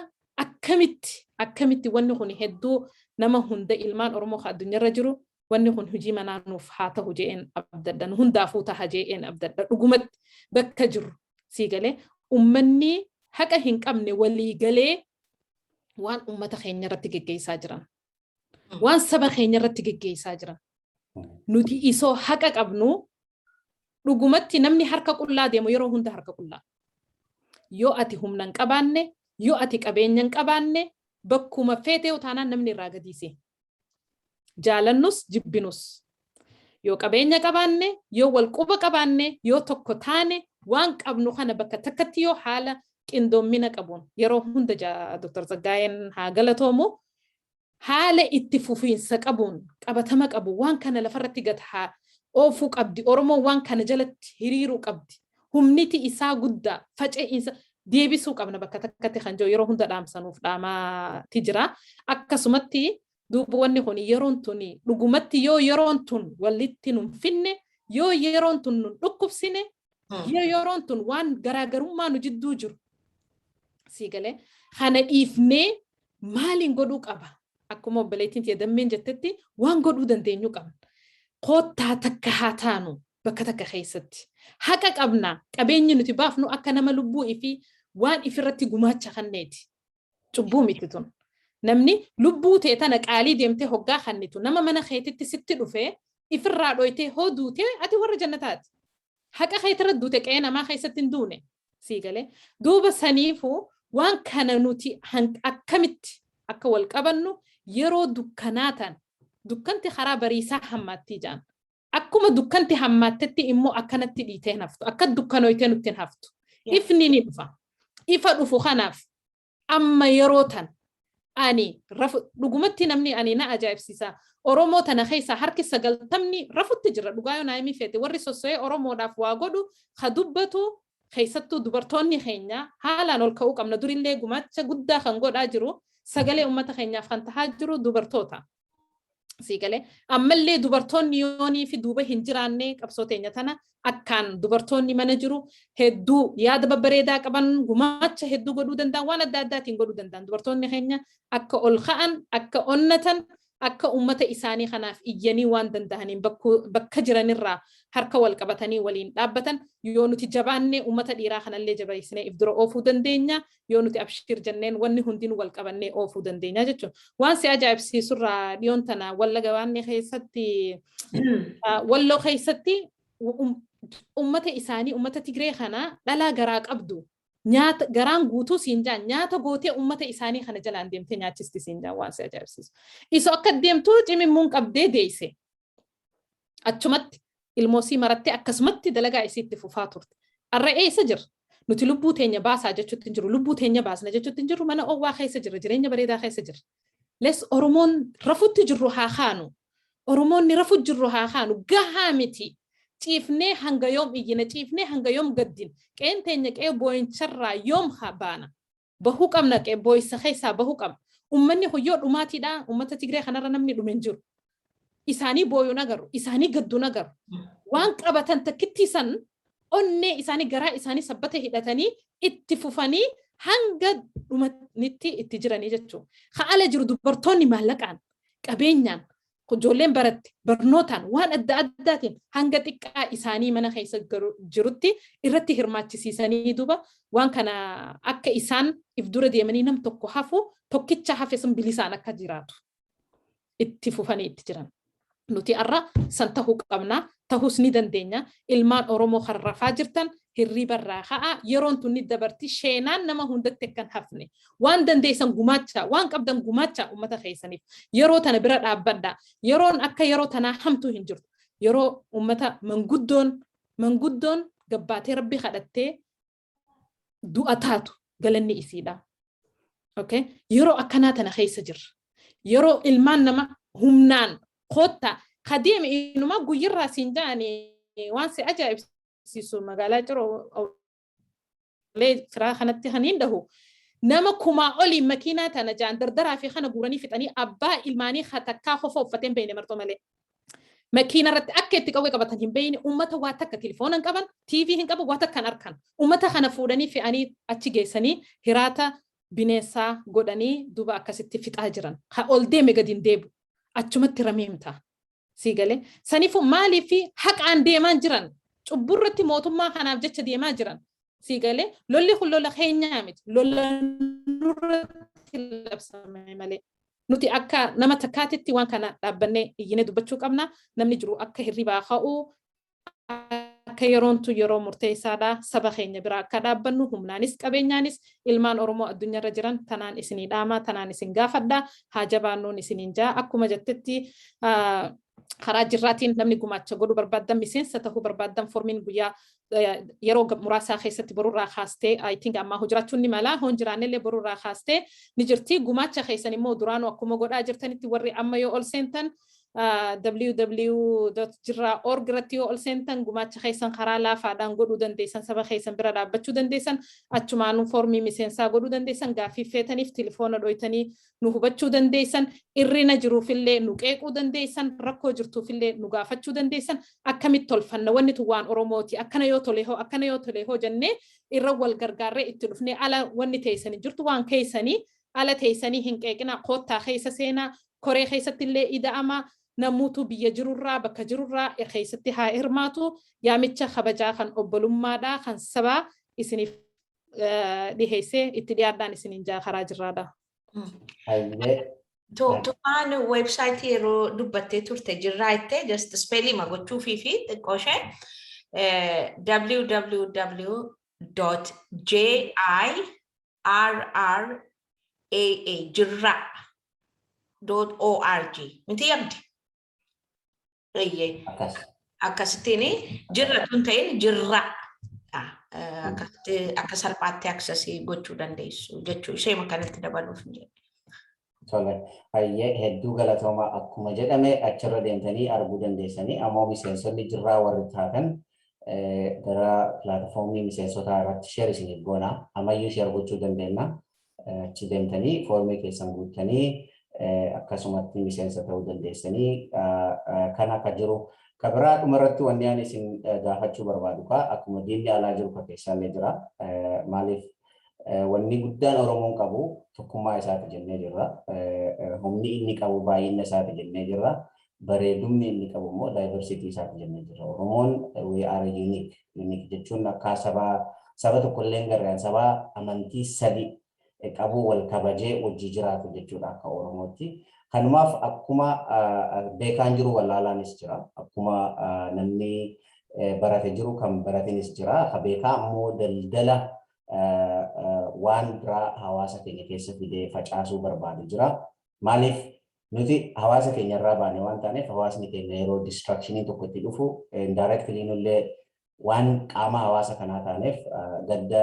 akkamitti wanni kun hedduu nama hunda ilmaan Oromoo addunyaarra jiru wanni kun hojii manaa nuuf haa ta'u je'een abdadda hundaafuu taha je'een abdadda dhugumatti bakka jiru sii galee ummanni haqa hin qabne walii galee waan ummata keenya irratti geggeessaa jiran waan saba keenya irratti geggeessaa jiran nuti isoo haqa qabnu dhugumatti namni harka qullaa deemu yeroo hunda harka qullaa yoo ati humna hin qabaanne yoo ati qabeenya hin qabaanne bakkuma feetee utaanaan namni irraa gadiise jaalannus jibbinus yoo qabeenya qabaanne yoo walquba qabaanne yoo tokko taane waan qabnu kana bakka takkatti yoo haala qindoommina qabuun yeroo hunda Dr. Zaggaayeen haa galatoomu haala itti fufiinsa qabuun qabatama qabu waan kana lafarratti gataa oofuu qabdi Oromoo waan kana jalatti hiriiruu qabdi humniti isaa guddaa faca'insa deebisuu qabna bakka takkatti kan jiru yeroo hunda dhaamsanuuf dhaamaatti jira akkasumatti duuba wanni kun yeroon tuni dhugumatti yoo yeroon tun walitti nun finne yoo yeroon tun nun dhukkubsine yoo yeroon tun waan garaagarummaa nu jidduu jiru siigalee kana dhiifnee maaliin godhuu qaba akkuma obboleettiin jedhameen jettetti waan godhuu dandeenyu qabna koottaa takka haa taanu bakka takka keessatti haqa qabna qabeenyi nuti baafnu akka nama lubbuu fi waan ifirratti gumaacha kanneeti cubbuu miti tun namni lubbuu ta'e tana qaalii deemtee hoggaa kannitu nama mana keetitti sitti dhufee ifirraa dhoytee hoo duutee ati warra jannataati haqa keetirra duute qe'ee namaa keessatti hin duune siigalee duuba saniifuu waan kana nuti akkamitti akka wal qabannu yeroo dukkanaatan dukkanti karaa bariisaa hammaattii jaan akkuma dukkanti hammaattetti immoo akkanatti dhiitee haftu akka dukkanoytee nutti haftu ifni ni dhufa ifa dhufu kanaaf amma yeroo tan ani dhugumatti namni ani na ajaa'ibsiisa Oromoo tana keessa harki 90 rafutti jira dhugaa yoo naayimii feete warri sosso'ee Oromoodhaaf waa godhu ka dubbatu keessattuu dubartoonni keenya haalaan ol ka'uu qabna durillee gumaacha guddaa kan godhaa jiru sagalee uummata keenyaaf kan tahaa jiru dubartoota sigalee ammallee dubartoonni yoonii fi duuba hin jiraanne qabsoo teenya tana akkaan dubartoonni mana jiru hedduu yaada babbareedaa qaban gumaacha hedduu godhuu danda'an waan adda addaatiin godhuu danda'an dubartoonni keenya akka ol ka'an akka onnatan akka ummata isaanii kanaaf iyyanii waan danda'aniin bakka jiranirraa harka wal qabatanii waliin dhaabbatan yoo nuti jabaanne ummata dhiiraa kanallee jabaisnee if dura oofuu dandeenya yoo nuti abshir jenneen wanni hundinuu wal qabannee oofuu dandeenya jechuun waan si ajaa'ibsiisurraa dhiyoon tana wallaga waanne keessatti walloo keessatti ummata isaanii ummata Tigree kana dhalaa garaa qabdu nyaata garaan guutuu siinjaan nyaata gootee ummata isaanii kana jalaan deemtee nyaachisti siinjaan waan si ajaa'ibsiisu isa akka deemtuu cimimmuun qabdee deeyse achumatti ilmoosii marattee akkasumatti dalagaa isiitti fufaa turte arra eessa jira nuti lubbuu teenya baasaa jechuutti hin jiru lubbuu teenya baasna jechuutti hin jiru mana owwaa keessa jira jireenya bareedaa keessa jira les Oromoon rafutti jirru haa kaanu Oromoonni rafutti jirru haa kaanu gahaa miti ciifnee hanga yoom iyyina ciifnee hanga yoom gaddin qeen teenya qee boo'incharraa yoom baana bahuu qabna qee boo'isa keessaa bahuu qabna ummanni hoyyoo dhumaatiidha ummata Tigree kanarra namni dhume hin jiru isaanii booyuun agarru isaanii gadduun agarru waan qabatan takkitti san onnee isaanii garaa isaanii sabbata hidhatanii itti fufanii hanga dhumanitti itti jiranii jechuudha haala jiru dubartoonni maallaqaan qabeenyaan ijoolleen baratti barnootaan waan adda addaatiin hanga xiqqaa isaanii mana keessa jirutti irratti hirmaachisiisanii duuba waan kana akka isaan if dura deemanii nam tokko hafu tokkicha hafe sun bilisaan akka jiraatu itti fufanii itti jiran nuti arra san tahuu qabna tahus ni dandeenya ilmaan Oromoo harrafaa jirtan hirribarraa haa yeroon tunni dabarti sheenaan nama hundatti kan hafne waan dandeessan gumaacha waan qabdan gumaacha ummata keessaniif yeroo tana bira dhaabbadda yeroon akka yeroo tana hamtu hin jirtu yeroo ummata manguddoon gabbaatee rabbi kadhattee du'a taatu galanni isiidha okay yeroo akkanaa tana keessa jirra yeroo ilmaan nama humnaan khotta qadeem inuma guyyirraa siinjaani waan si ajaa'ibsiisu magaalaa jiroo lee firaa kanatti haniin dahu nama kumaa olii makiinaa tana jaan dardaraa fi kana guuranii fixanii abbaa ilmaanii takkaa hofa uffateen beeyne martoo malee makiina irratti akka itti qawwee qabatan hin beeyne ummata waa takka telefoona hin qaban TV hin qaban waa takka hin arkan ummata kana fuudhanii fe'anii achi geessanii hiraata bineensaa godhanii duuba akkasitti fixaa jiran ha ol deeme gadi hin deebu achumatti rameemta sigalee sanifu maalii fi haqaan deemaan jiran cubburratti mootummaa kanaaf jecha deemaa jiran sigalee lolli kun lola keenyaa miti lola nurratti labsame malee nuti akka nama takkaatitti waan kana dhaabbannee iyyine dubbachuu qabna namni jiru akka hirribaa ka'uu akka yeroontu yeroo murteessaadha saba keenya biraa akka dhaabbannu humnaanis qabeenyaanis ilmaan Oromoo addunyaarra jiran tanaan isinii dhaama tanaan isin gaafadha haa jabaannuun isiniin jaa akkuma jettetti karaa jirraatiin namni gumaacha godhuu barbaadan miseensa tahuu barbaadan formiin guyyaa yeroo muraasaa keessatti borurraa kaastee I think amma hojiraachuun ni mala hoon jiraannellee borurraa kaastee ni jirti gumaacha keessan immoo duraanuu akkuma godhaa jirtanitti warri amma yoo ol seentan www.jirra.org irratti yoo ol seentan gumaacha keessan karaa laafaadhaan godhuu dandeessan saba keessan bira dhaabbachuu dandeessan achumaanuu formii miseensaa godhuu dandeessan gaaffii feetaniif telefoona dhoytanii nu hubachuu dandeessan irrina jiruufillee nu qeequu dandeessan rakkoo jirtuufillee nu gaafachuu dandeessan akkamitti tolfanna wanni tu waan Oromooti akkana yoo tole hoo jennee irra wal gargaarree itti dhufnee ala wanni teessanii jirtu waan keessanii ala teessanii hin qeeqina koottaa keessa seenaa koree keessatti illee ida'ama namuutu biyya jirurraa bakka jirurraa keessatti haa hirmaatu yaamicha kabajaa kan obbolummaadhaa kan sabaa isiniif dhiheessee itti dhiyaadhaan isiniin jaa karaa jirraadha. Tumaan weebsaayitii yeroo dubbattee turte jirraa ittee just spelling gochuu fi xiqqooshee www.jirraa .org miti yabdi akkasittiin jirra tun ta'in jirra akka salphaatti aksesii gochuu dandeessu jechuu ishee kanatti dabaluuf hin jedhe. Tole, hayyee hedduu galatoomaa akkuma jedhame achirra deemtanii arguu dandeessanii ammoo miseensonni jirraa warri taatan gara pilaatfoomii miseensotaa irratti sheer isiniif goona ammayyuu sheer gochuu dandeenya achi deemtanii foormii keessan guuttanii akkasumatti miseensa ta'uu dandeessanii kan akka jiru kabiraa dhumarratti wanni ani isin gaafachuu barbaadu akkuma diinni alaa jiru ka keessaallee jira maaliif wanni guddaan Oromoon qabu tokkummaa isaati jennee jirra. Humni inni qabu baay'ina isaati jennee jirra. Bareedumni inni qabu immoo diversity isaati jennee jirra. Oromoon we are unique. Unique jechuun akka saba tokkollee gargaan saba amantii sadi qabu wal kabajee wajji jiraatu jechuudha akka Oromootti. Kanumaaf akkuma beekaan jiru wallaalaanis jira. Akkuma namni barate jiru kan baratinis jira. Ka beekaa immoo daldala waan biraa hawaasa keenya keessa fidee facaasuu barbaadu jira. Maaliif nuti hawaasa keenya irraa baane waan taaneef hawaasni keenya yeroo distractionii tokko itti dhufu indirectly nullee waan qaama hawaasa kanaa taaneef gadda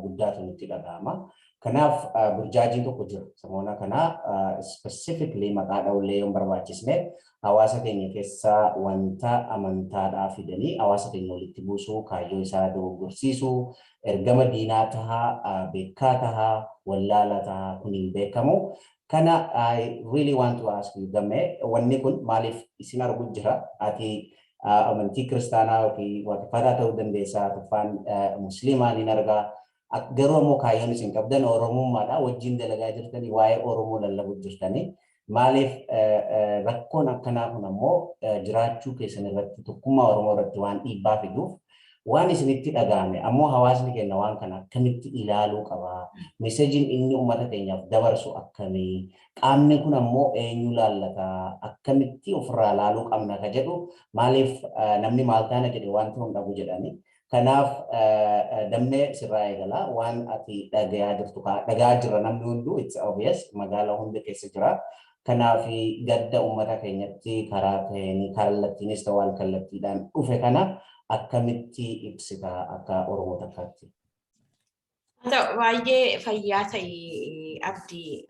guddaatu nutti dhagahama. Kanaaf burjaajii tokko jira. Samoona kanaa specifically maqaa dhawullee yoo barbaachisne hawaasa keenya keessaa wanta amantaadhaa fidanii hawaasa keenya walitti buusuu kaayyoo isaa dogoggorsiisuu ergama diinaa tahaa beekaa tahaa wallaala tahaa kun hin beekamu. Kana I really want to ask you Gamme wanni kun maaliif isin arguu jira ati amantii kiristaanaa yookiin waaqeffataa ta'uu dandeessaa tuffaan musliimaa ni argaa garuu ammoo kaayyoon isin qabdan Oromummaadha wajjin dalagaa jirtanii waa'ee Oromoo lallabuu jirtanii maaliif rakkoon akkanaa kun ammoo jiraachuu keessan irratti tokkummaa Oromoo irratti waan dhiibbaa fiduuf waan isinitti dhagahame ammoo hawaasni keenya waan kana akkamitti ilaaluu qaba meseejiin inni uummata keenyaaf dabarsu akkamii qaamni kun ammoo eenyu laallata akkamitti ofirraa ilaaluu qabna ka jedhu maaliif namni maal taana jedhe waan ta'uun dhabu jedhanii kanaaf damne sirraa eegala waan ati dhagayaa jirtu dhagayaa jirra namni hunduu it's obvious magaalaa hunda keessa jira kanaaf gadda uummata keenyatti karaa ta'een kallattiinis ta'u wal kallattiidhaan dhufe kana akkamitti ibsita akka Oromoo takkaatti. Baay'ee fayyaa ta'e Abdii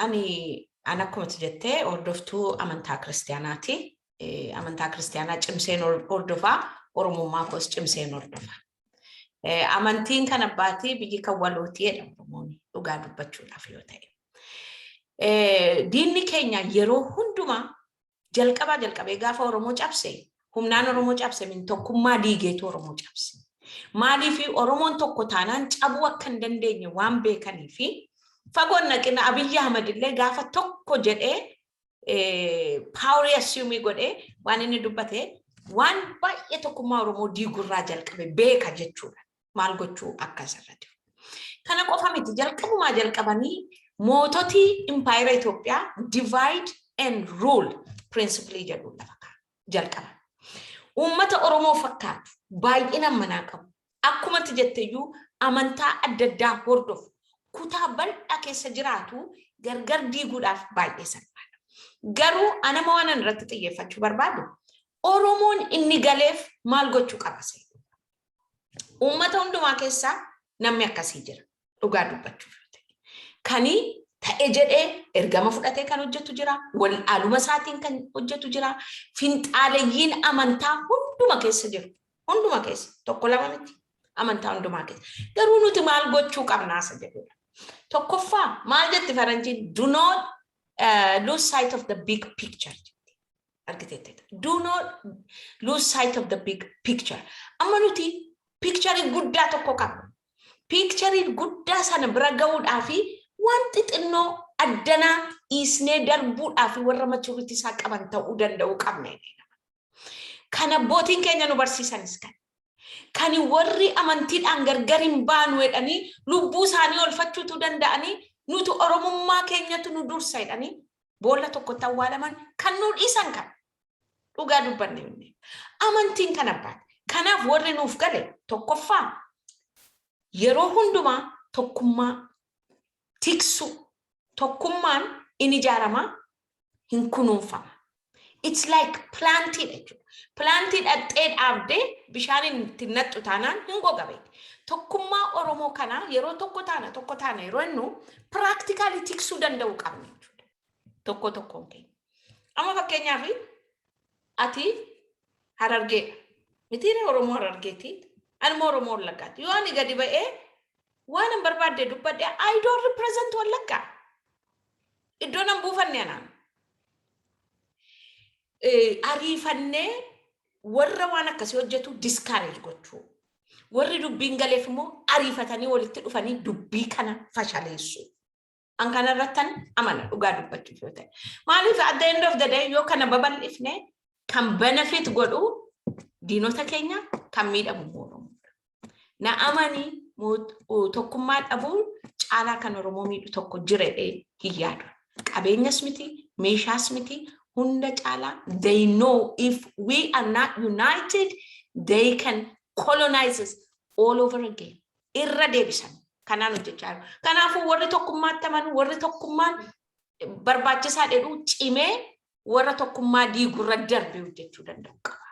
ani akkuma jettee hordoftuu amantaa kiristaanaati. Amantaa kiristaanaa cimseen hordofaa Oromummaa koos cimseen hordofaa. Amantiin kan abbaatii biyyi kan walootii jedha Oromoon dhugaa dubbachuudhaaf yoo ta'e. Diinni keenya yeroo hundumaa jalqabee gaafa Oromoo cabse humnaan Oromoo cabse min tokkummaa diigeetu Oromoo cabse. Maaliif Oromoon tokko taanaan cabuu akka hin dandeenye waan beekaniif fagoon naqina Abiyyi Ahmad illee gaafa tokko jedhee power assume godhee waan inni dubbate waan baay'ee tokkummaa Oromoo diigurraa jalqabe beeka jechuudha. Maal gochuu akka asirratti. Kana qofa miti jalqabanii moototii Empire Itoophiyaa divide and rule principle jedhu lafa jalqaba. Uummata Oromoo fakkaatu baay'ina manaa qabu. Akkuma jetteeyyuu amantaa adda addaa hordofu kutaa bal'aa keessa jiraatu gargar diiguudhaaf baay'ee salphaadha. Garuu anama waan irratti xiyyeeffachuu barbaadu Oromoon inni galeef maal gochuu qaba? Uummata hundumaa keessaa namni akkasii jira. Dhugaa dubbachuuf. Kanii ta'e jedhee ergama fudhatee kan hojjetu jira. Wal aaluma isaatiin kan hojjetu jira. Finxaalayyiin amantaa hunduma keessa jiru. Hunduma keessa. Tokko lama miti. Amantaa hundumaa keessa. Garuu nuti maal gochuu qabnaa isa jedhudha. Tokkoffaa maal jetti faranjiin do not lose sight of the big picture. Do not lose sight of the big picture. Amma nuti picture guddaa tokko qabna. Picture guddaa sana bira ga'uudhaafi wanti xinnoo addanaa isnee darbuudhaafi warra maturity isaa qaban ta'uu danda'u qabna. Kana abbootiin keenya nu barsiisanis kan. Kan warri amantiidhaan gargar hin baanu jedhanii lubbuu isaanii olfachuutu danda'anii nuti Oromummaa keenyatu nu dursa jedhanii boolla tokkotti awwaalaman kan nu dhiisan kan. Dhugaa dubbanne. Amantiin kan abbaati. Kanaaf warri nuuf gale tokkoffaa yeroo hundumaa tokkummaa tiksu tokkummaan inni ijaaramaa hin kunuunfama. It's like planted. Planted at 8 abde, bishanin tinat utanan, hingo gabe. Tokkummaa Oromoo kana yeroo tokko taana yeroo innu practically tiksuu danda'u qabna jechuudha. Tokko tokkoon keenya. Amma fakkeenyaaf ati Harargee mitiire Oromoo Harargeeti anuma Oromoo Wallaggaati. Yoo ani gadi ba'ee waan an barbaadde dubbadde I don't represent Wallagga. Iddoon an buufanne anaan. Ariifannee warra waan akkasii hojjetu discourage gochuu. Warri dubbiin galeef immoo ariifatanii walitti dhufanii dubbii kana fashaleessu. An kana irrattan amana dhugaa dubbachuuf yoo ta'e. Maaliif at the end of the day yoo kana babal'ifne kan benefit godhu diinota keenya kan miidhamu Oromoo. Na amani tokkummaa dhabuun caalaa kan Oromoo miidhu tokko jireedhee hin yaadu. Qabeenyas miti, meeshaas miti, hunda caalaa they know if we are not united, they can colonize us all over again. Irra deebisan kanaan hojjechaa jiru. Kanaafuu warri tokkummaatti amanu warri tokkummaan barbaachisaa jedhu cimee warra tokkummaa diigurra darbee hojjechuu danda'u qaba.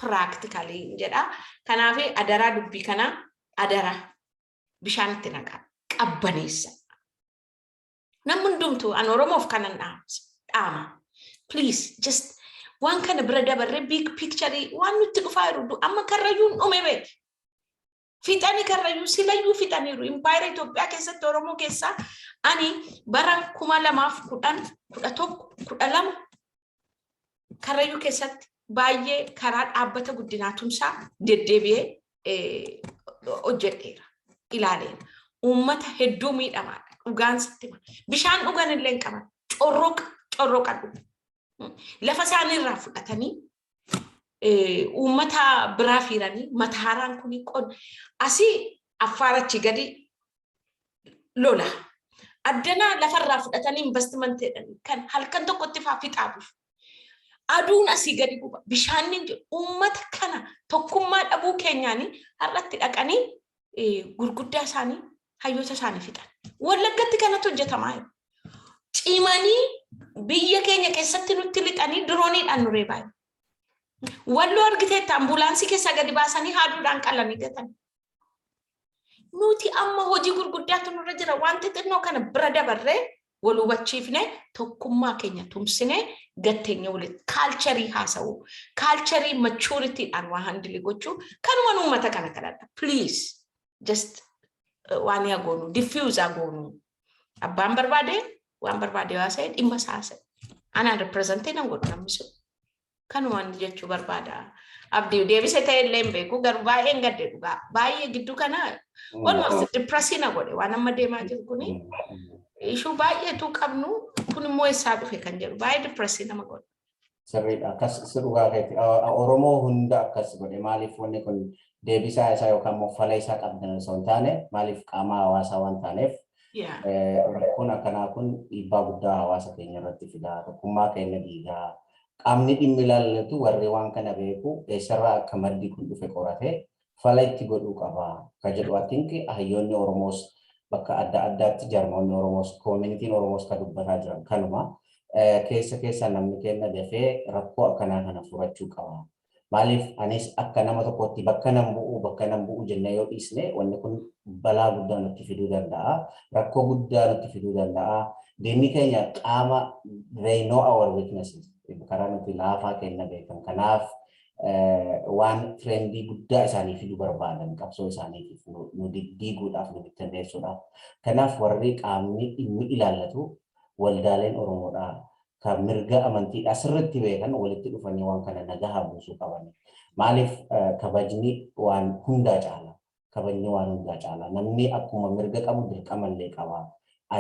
Practically jedha. Kanaaf adaraa dubbii kana adaraa bishaanitti naqaa qabbaneessa. Namni hundumtuu an Oromoof kanan dhaama. Please just waan kana bira dabarree big picture waan nutti dhufaa jiru amma karrayyuun dhume beek. Fixanii karrayyuu silayyuu fixaniiru Empire Itoophiyaa keessatti Oromoo keessaa ani bara 2010 12 karrayyuu keessatti baay'ee karaa dhaabbata guddinaatumsaa deddeebi'ee hojjedheera ilaaleera. Uummata hedduu miidhamaadha dhugaan sitti bishaan dhugan illee hin qaban corroqa dhugu. Lafa isaaniirraa fudhatanii uummata biraa fiiranii mataaraan kuni qon asii affaarachi gadi lola. Addanaa lafarraa fudhatanii investimentii kan halkan tokkotti fixaabu. Aduun asii gadi guba bishaanni uummata kana tokkummaa dhabuu keenyaanii har'atti dhaqanii gurguddaa isaanii hayyoota isaanii fixan. Wallaggatti kanatu hojjetamaa jiru. Cimanii biyya keenya keessatti nutti lixanii dirooniidhaan nu reebaa jiru. Walloo argiteetti ambulaansii keessa gadi baasanii haaduudhaan qalanii gatan. Nuti amma hojii gurguddaatu nurra jira wanti xinnoo kana bira dabarree wal hubachiifne tokkummaa keenya tumsine gatteenya walitti kaalcharii haasa'u kaalcharii maturityidhaan waa handili gochuu kanuma uummata kana kadhadha. Please just waan yaa goonu diffuse goonu abbaan barbaade waan barbaade haasa'e dhimma haasa'e anaan representee nan godhu namni sun kanuma jechuu barbaada. Abdii deebisee ta'e illee hin beeku garuu baay'een gadde dhugaa baay'ee gidduu kana almost depressing na godhe waan amma deemaa jiru kuni ishuu baay'eetu qabnu kun immoo isaa dhufe kan jedhu baay'ee depressing nama godhe. Sirriidha akkas dhugaa keetti Oromoo hunda akkas godhe maaliif wanni kun deebisaa isaa yookaan moffala isaa qabdan osoo hin taane maaliif qaama hawaasaa waan taaneef rakkoon akkanaa kun dhiibbaa guddaa hawaasa keenya irratti fidaa tokkummaa keenya diigaa. Qaamni dhimmi ilaallatu warri waan kana beeku eessarraa akka maddi kun dhufe qoratee fala itti godhuu qaba. Ka jedhu atinki hayyoonni Oromoos bakka adda addaatti jarmoonni Oromoos koomunitiin Oromoos ka dubbataa jiran kanuma keessa namni keenya dafee rakkoo akkanaa kana furachuu qaba. Maaliif anis akka nama tokkotti bakka nan bu'u jennee yoo dhiisne wanni kun balaa guddaa nutti fiduu danda'a. Rakkoo guddaa nutti fiduu danda'a. Diinni keenya qaama they know our weaknesses. Karaa nuti laafaa keenya beekan kanaaf waan trendii guddaa isaanii fiduu barbaadan qabsoo isaaniitiif nu diiguudhaaf nu bittinneessuudhaaf kanaaf warri qaamni dhimmi ilaallatu waldaaleen Oromoodhaa kan mirga amantiidhaa sirriitti beekan walitti dhufanii waan kana nagaa buusuu qaban. Maaliif kabajni waan hundaa caala namni akkuma mirga qabu dirqamallee qaba.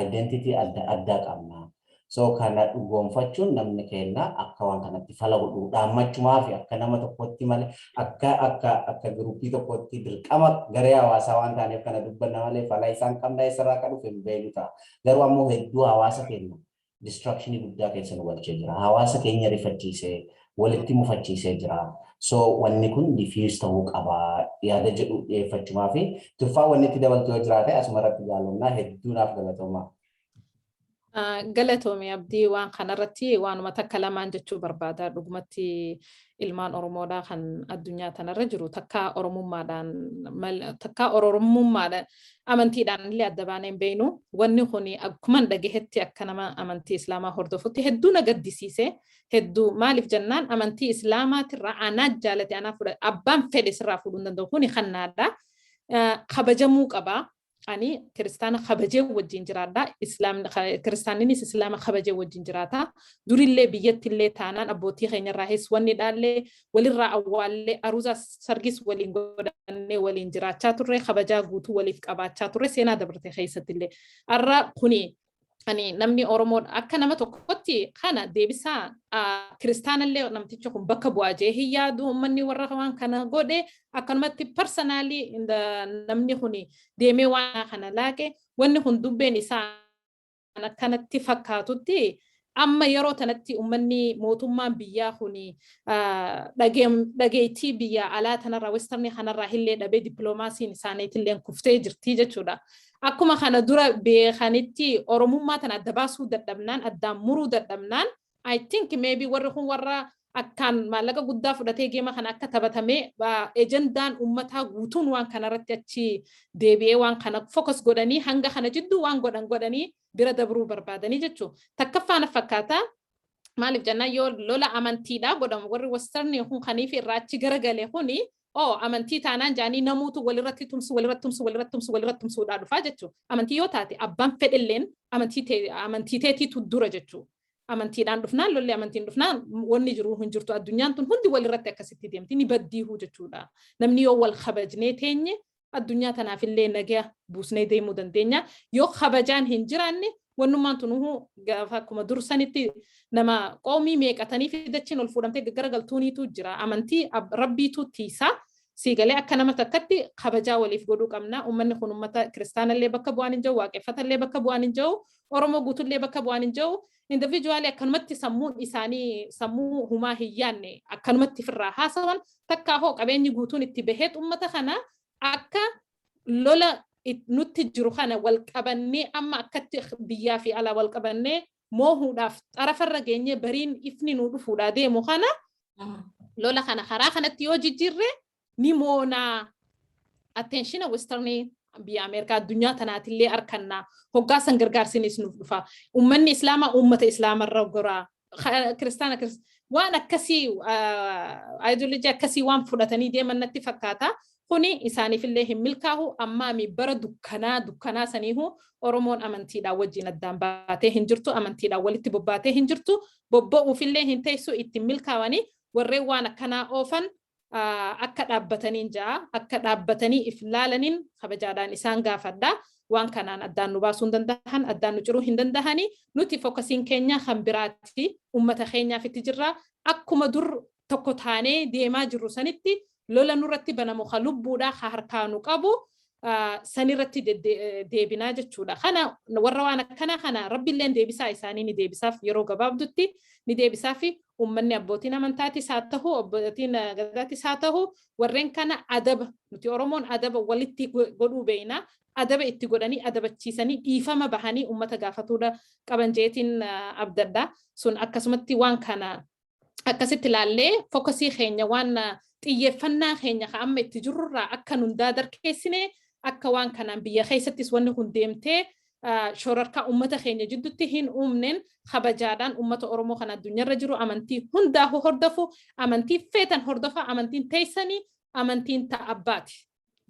Identity adda qabna. So kana dhugoonfachuun namni keenya akka waan kanatti fala godhu dhaammachumaa fi akka nama tokkotti malee akka gruupii tokkotti dirqama garee hawaasaa waan taaneef kana dubbanna malee fala isaan qabna isarraa kan dhufe beelu ta'a. Garuu ammoo hedduu hawaasa keenya distractionii guddaa keessa nu galchee jira. Hawaasa keenya rifachiisee walitti mufachiisee jira. So wanni kun diffuse ta'uu qaba. Yaada jedhu dhiyeeffachumaa fi tuffaa wanni itti dabaltuu yoo jiraate asuma irratti jaalannaa hedduunaaf galatoomaa. Galatoomii abdii waan kanarratti waanuma takka lamaan jechuu barbaada dhugumatti ilmaan Oromoodhaa kan addunyaa tanarra jiru takka Oromummaadhaan amantiidhaan illee adda baanee hin beeknu wanni kun akkuma dhagahetti akka nama amantii Islaamaa hordofutti hedduu na gaddisiise hedduu maaliif jennaan amantii Islaamaatirraa anaa jaalate anaa fudhate abbaan fedhe sirraa fuudhuu hin danda'u kuni kannaadha kabajamuu qaba. Ani kiristaana kabajee wajjin jiraadha. Kiristaaninis islaama kabajee wajjin jiraata. Durillee biyyattillee taanaan abbootii keenyarraa hees wanni dhaallee walirraa awwaallee aruuza sargis waliin godhannee waliin jiraachaa turre kabajaa guutuu waliif qabaachaa turre seenaa dabarte keessattillee. Arra kuni ani namni Oromoo akka nama tokkotti kana deebisaa kiristaanallee namticha kun bakka bu'aa jee hin yaadu uummanni warra waan kana godhe akkanumatti personally namni kun deemee waan kana laaqe wanni kun dubbeen isaa akkanatti fakkaatutti amma yeroo tanatti uummanni mootummaan biyyaa kun dhageettii biyya alaa tanarraa westernii kanarraa illee dhabee dippiloomaasiin isaaniitillee kuftee jirti jechuudha. Akkuma kana dura beekanitti Oromummaa tana adda baasuu dadhabnaan addaan muruu dadhabnaan I think maybe warri kun warra akkaan maallaqa guddaa fudhatee geema kana akka taphatamee ejendaan uummataa guutuun waan kanarratti achi deebi'ee waan kana focus godhanii hanga kana jidduu waan godhanii bira dabruu barbaadanii jechuudha. Takkaffaan fakkaata maaliif jennaan yoo lola amantiidhaa godhamu warri westernii kun kaniif irraa achi garagalee kuni amantii taanaan jaanii namuutu walirratti tumsuudhaa dhufaa jechuudha. Amantii yoo taate abbaan fedhelleen amantii teetiitu dura jechuudha. Amantiidhaan dhufnaan lolli amantiin dhufnaan wanni jiru hin jirtu addunyaan tun hundi walirratti akkasitti deemti ni baddiihuu jechuudha. Namni yoo wal kabajnee teenye addunyaa tanaafillee nagaa buusnee deemuu dandeenya. Yoo kabajaan hin jiraanne wannummaan tun gaafa akkuma dursanitti nama qoomii meeqatanii fidachiin ol fuudhamtee garagaltuuniitu jira. Amantii rabbiitu tiisaa. Siigalee akka nama takkatti kabajaa waliif godhuu qabna. Uummanni kun uummata kiristaanallee bakka bu'aan hin jiru, waaqeffatallee bakka bu'aan hin jiru, Oromoo guutullee bakka bu'aan hin jiru. Individually akkanumatti sammuun isaanii sammuu humaa hin yaanne akkanumatti firraa haasawan takkaa hoo qabeenyi guutuun itti baheet uummata kana akka lola nutti jiru kana wal qabannee amma akkatti biyyaa fi alaa wal qabannee moohuudhaaf xarafarra geenye bariin ifni nu dhufuudhaa deemu kana lola kana karaa kanatti yoo jijjiirre ni moona attention westernii biyya Ameerikaa addunyaa tanaatillee arkannaa hoggaasan gargaarsinis nuuf dhufa uummanni islaamaa uummata islaamarra goraa kiristaana waan akkasii ideology akkasii waan fudhatanii deeman natti fakkaata kuni isaaniifillee hin milkaa'u amma mi bara dukkanaa saniihu Oromoon amantiidhaan wajjin addaan baatee hin jirtu amantiidhaan walitti bobbaatee hin jirtu bobba'uufillee hin teessu itti milkaa'anii warreen waan akkanaa oofan akka dhaabbataniin jaa akka dhaabbatanii if laalaniin kabajaadhaan isaan gaafadha waan kanaan addaan nu baasuu hin dandahan addaan nu ciruu hin dandahani nuti fokkasiin keenya kan biraatti uummata keenyaaf itti jirra akkuma dur tokko taanee deemaa jirru sanitti lola nurratti banamu ka lubbuudhaa ka harkaanu qabu sanirratti deebinaa jechuudha. Kana warra waan akkana kana rabbiilleen deebisaa isaanii ni deebisaaf yeroo gabaabdutti ni deebisaaf uummanni abbootiin amantaatis haa ta'u abbootiin gadaatis haa ta'u warreen kana adaba nuti Oromoon adaba walitti godhuu beekna adaba itti godhanii adabachiisanii dhiifama bahanii uummata gaafatuudha qaban jeetiin abdadda sun akkasumatti waan kana akkasitti ilaallee fokkasii keenya waan xiyyeeffannaa keenya ka amma itti jirurraa akka hundaa darkeessine akka waan kanaan biyya keessattis wanni kun deemtee shorarkaa uummata keenya jidduutti hin uumneen kabajaadhaan uummata Oromoo kan addunyaarra jiru amantii hundaa hordofu amantii feetan hordofa amantiin teessanii amantiin ta'abbaati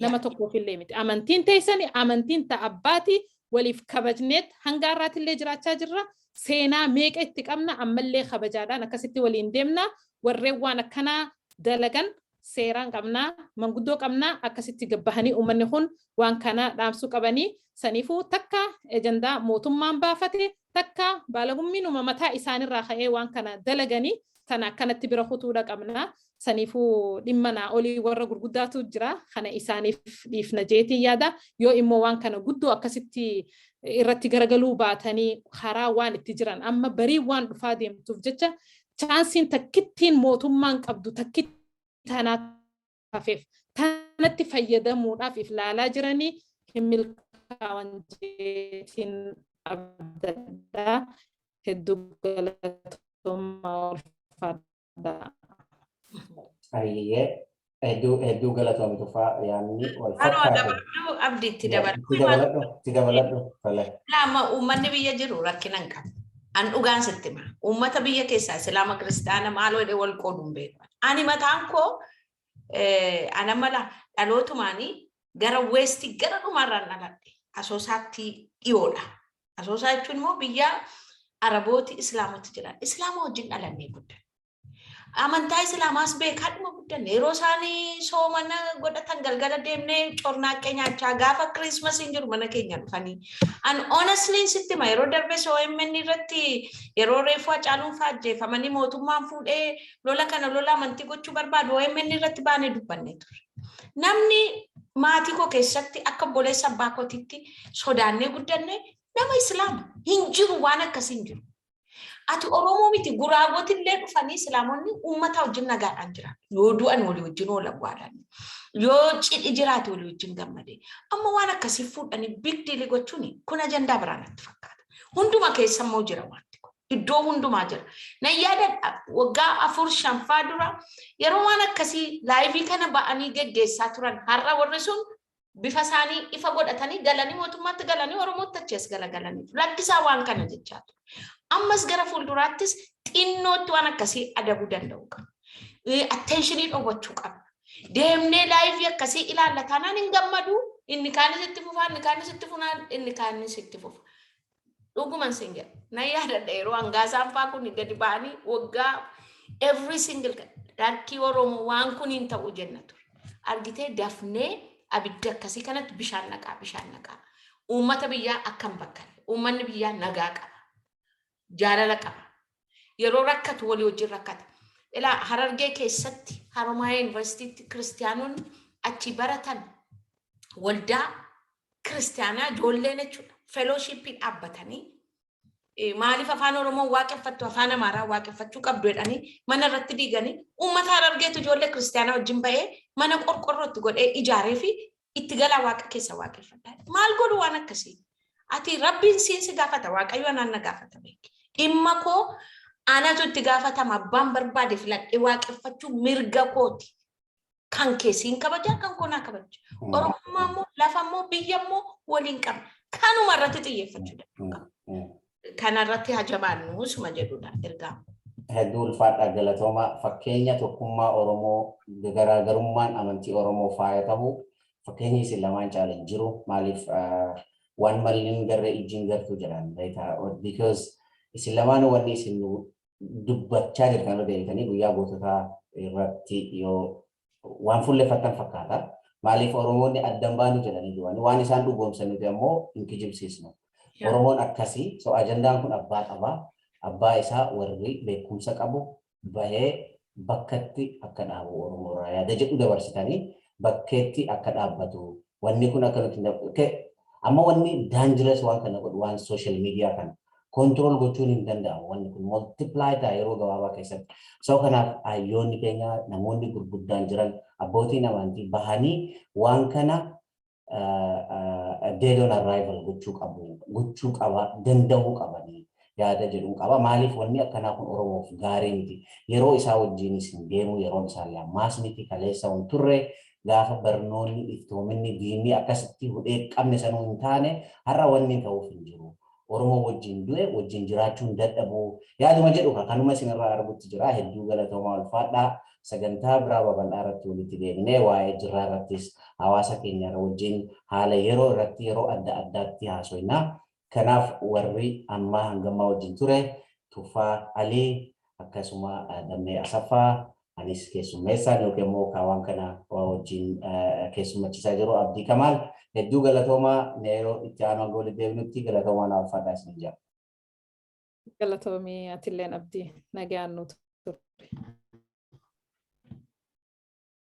nama tokkoofillee miti amantiin teessanii amantiin ta'abbaati waliif kabajneet hanga har'aatillee jiraachaa jirra seenaa meeqa itti qabna ammallee kabajaadhaan akkasitti waliin deemna warreen waan akkanaa dalagan seeraan qabnaa manguddoo qabnaa akkasitti gabbahanii uummanni kun waan kana dhaamsuu qabanii saniifuu takka ejandaa mootummaan baafate takka baalagummiin mataa isaanirraa ka'ee waan kana dalaganii tana akkanatti bira kutuudha qabnaa saniifuu dhimmanaa olii warra gurguddaatu jira kana isaaniif dhiifna jeetii yaada yoo immoo waan kana guddoo akkasitti irratti garagaluu baatanii karaa waan itti jiran amma barii waan dhufaa deemtuuf jecha chaansiin takkittiin mootummaan qabdu takkitti tanaafeef tanatti fayyadamuudhaaf if laalaa jiranii hin milkaa'an jeetiin abdaddaa hedduu galatoomaa ulfaadhaa. Hedduu galatoomi tufaa yaanni wal Anuma fakkaatu. dabaladhu abdiitti Itti dabaladhu. Lama uummanni biyya jiru rakkina hin qabu. An dhugaan sitti hima. Uummata biyya keessaa Islaama Kiristaana maaloo jedhee wal qooduun beeku. Ani mataan koo ana mala dhalootumaanii gara Weestii gara dhumarraan dhaladhe. Asoosaatti dhiyoodha. Asoosaa jechuun immoo biyya Arabooti Islaamoti jiran. Islaama wajjin dhalannee guddan. Amantaa Islaamaas beekaadhuma guddanne. Yeroo isaanii soomana godhatan galgala deemnee cornaaqqee nyaachaa gaafa Kiriismas hin jiru mana keenya dhufanii. And honestly sitti hima yeroo darbe OMN irratti yeroo reefuu Hacaaluun faajjeeffamanii mootummaan fuudhee lola kana lola amantii gochuu barbaadu OMN irratti baanee dubbanne ture. Namni maatii koo keessatti akka obboleessa abbaa kootiitti sodaannee guddanne nama Islaama hin jiru waan akkasii hin jiru. Ati Oromoo miti guraagoti illee dhufanii Islaamonni uummata wajjin nagaadhaan jiran. Yoo du'an walii wajjin oolan waadaan. Yoo cidhi jiraate walii wajjin gammadee. Amma waan akkasii fuudhanii big deal gochuun kun ajandaa biraa natti fakkaata. Hunduma keessa immoo jira wanti kun. Iddoo hundumaa jira. Na yaadadha waggaa 4-5 dura yeroo waan akkasii laayivii kana ba'anii geggeessaa turan har'a warri sun bifa isaanii ifa godhatanii galanii mootummaatti galanii Oromootti achees galagalanii. Lakkisaa waan kana jechaa ture. Ammas gara fuulduraattis xinnootti waan akkasii adabuu danda'u qaba. Attentionii dhowwachuu qaba. Deemnee laayivii akkasii ilaallatanaan hin gammadu. Inni kaanis itti fufaa, inni kaanis itti funaan, inni kaanis itti fufa. Dhuguman sin jedha. Na yaadadha yeroo hangaasaan fa'aa kun gadi ba'anii waggaa every single lakkii Oromoo waan kun hin ta'u jenna ture. Argitee dafnee abidda akkasii kanatti bishaan naqaa. Uummata biyyaa akkam bakkan. Uummanni biyyaa nagaa qaba. Jaalala qaba. Yeroo rakkatu walii wajjin rakkata. Ilaa Harargee keessatti Haromaayaa Yuunivarsiitiitti kiristaanonni achi baratan waldaa kiristaanaa ijoolleen jechuudha. Feelooshippiin dhaabbatanii maaliif afaan Oromoo waaqeffattu afaan Amaaraa waaqeffachuu qabdu jedhanii mana irratti diiganii uummata Harargeetu ijoollee kiristaanaa wajjin ba'ee mana qorqorrootti godhee ijaaree fi itti galaa waaqa keessa waaqeffata. Maal godhu waan akkasii? Ati rabbiin siinsi gaafata waaqayyo anaan na gaafata beeki. Dhimma koo anatu itti gaafatama abbaan barbaade filadhee waaqeffachuu mirga kooti. Kan keessiin kabajaa kan koonaa kabaja. Oromummaa immoo lafa immoo biyya immoo waliin qabna. Kanuma irratti xiyyeeffachuu danda'u. Kana irratti hajabaannu suma jedhudha ergaa. Hedduu ulfaadhaa galatooma fakkeenya tokkummaa Oromoo garaagarummaan amantii Oromoo faayatamu fakkeenyi isin lamaan caalan jiru maaliif waan malliin garree ijjiin gartuu jedhan because isin lamaan wanni isin dubbachaa jirtan yoo deebitanii guyyaa goototaa irratti yoo waan fuulleeffatan fakkaata maaliif Oromoonni addan baanu jedhanii jiran waan isaan dhugoomsan nuti ammoo hin kijibsiisnu. Oromoon akkasii so ajandaan kun abbaa qabaa abbaa isaa warri beekumsa qabu bahee bakkatti akka dhaabu Oromoo irraa yaada jedhu dabarsitanii bakkeetti akka dhaabbatu wanni kun akka nuti amma wanni dangerous waan kana godhu waan social media kan control gochuun hin danda'amu wanni kun multiply ta'a yeroo gabaabaa keessatti so kanaaf ayyoonni keenya namoonni gurguddaan jiran abbootiin amantii bahanii waan kana dead on arrival gochuu qaba danda'uu qabanii yaada jedhu qaba maaliif wanni akkanaa kun Oromoof gaarii miti yeroo isaa wajjin isin deemu yeroo isaan lammaas miti kaleessa hin turre gaafa barnoonni iftoominni diinii akkasitti hudhee qabne sanuu hin taane har'a wanni ta'uuf hin jiru Oromoo wajjin du'e wajjin jiraachuun dadhabuu yaaduma jedhu kanuma isinirraa argutti jira hedduu galatoomaa ulfaadhaa sagantaa biraa babal'aa irratti walitti deemnee waa'ee jirraa irrattis hawaasa keenya wajjin haala yeroo irratti yeroo adda addaatti haasofnaa kanaaf warri amma hangammaa wajjin ture Tufaa Alii akkasuma Dammee Asaffaa anis keessummeessaan yookiin immoo kaawwan kana wajjin keessummachiisaa jiru Abdii Kamaal hedduu galatoomaa yeroo itti aanaa walitti deemnutti galatoomaa naaf fadhaa isin jira. Galatoomii atilleen Abdii nagaan nuti turre.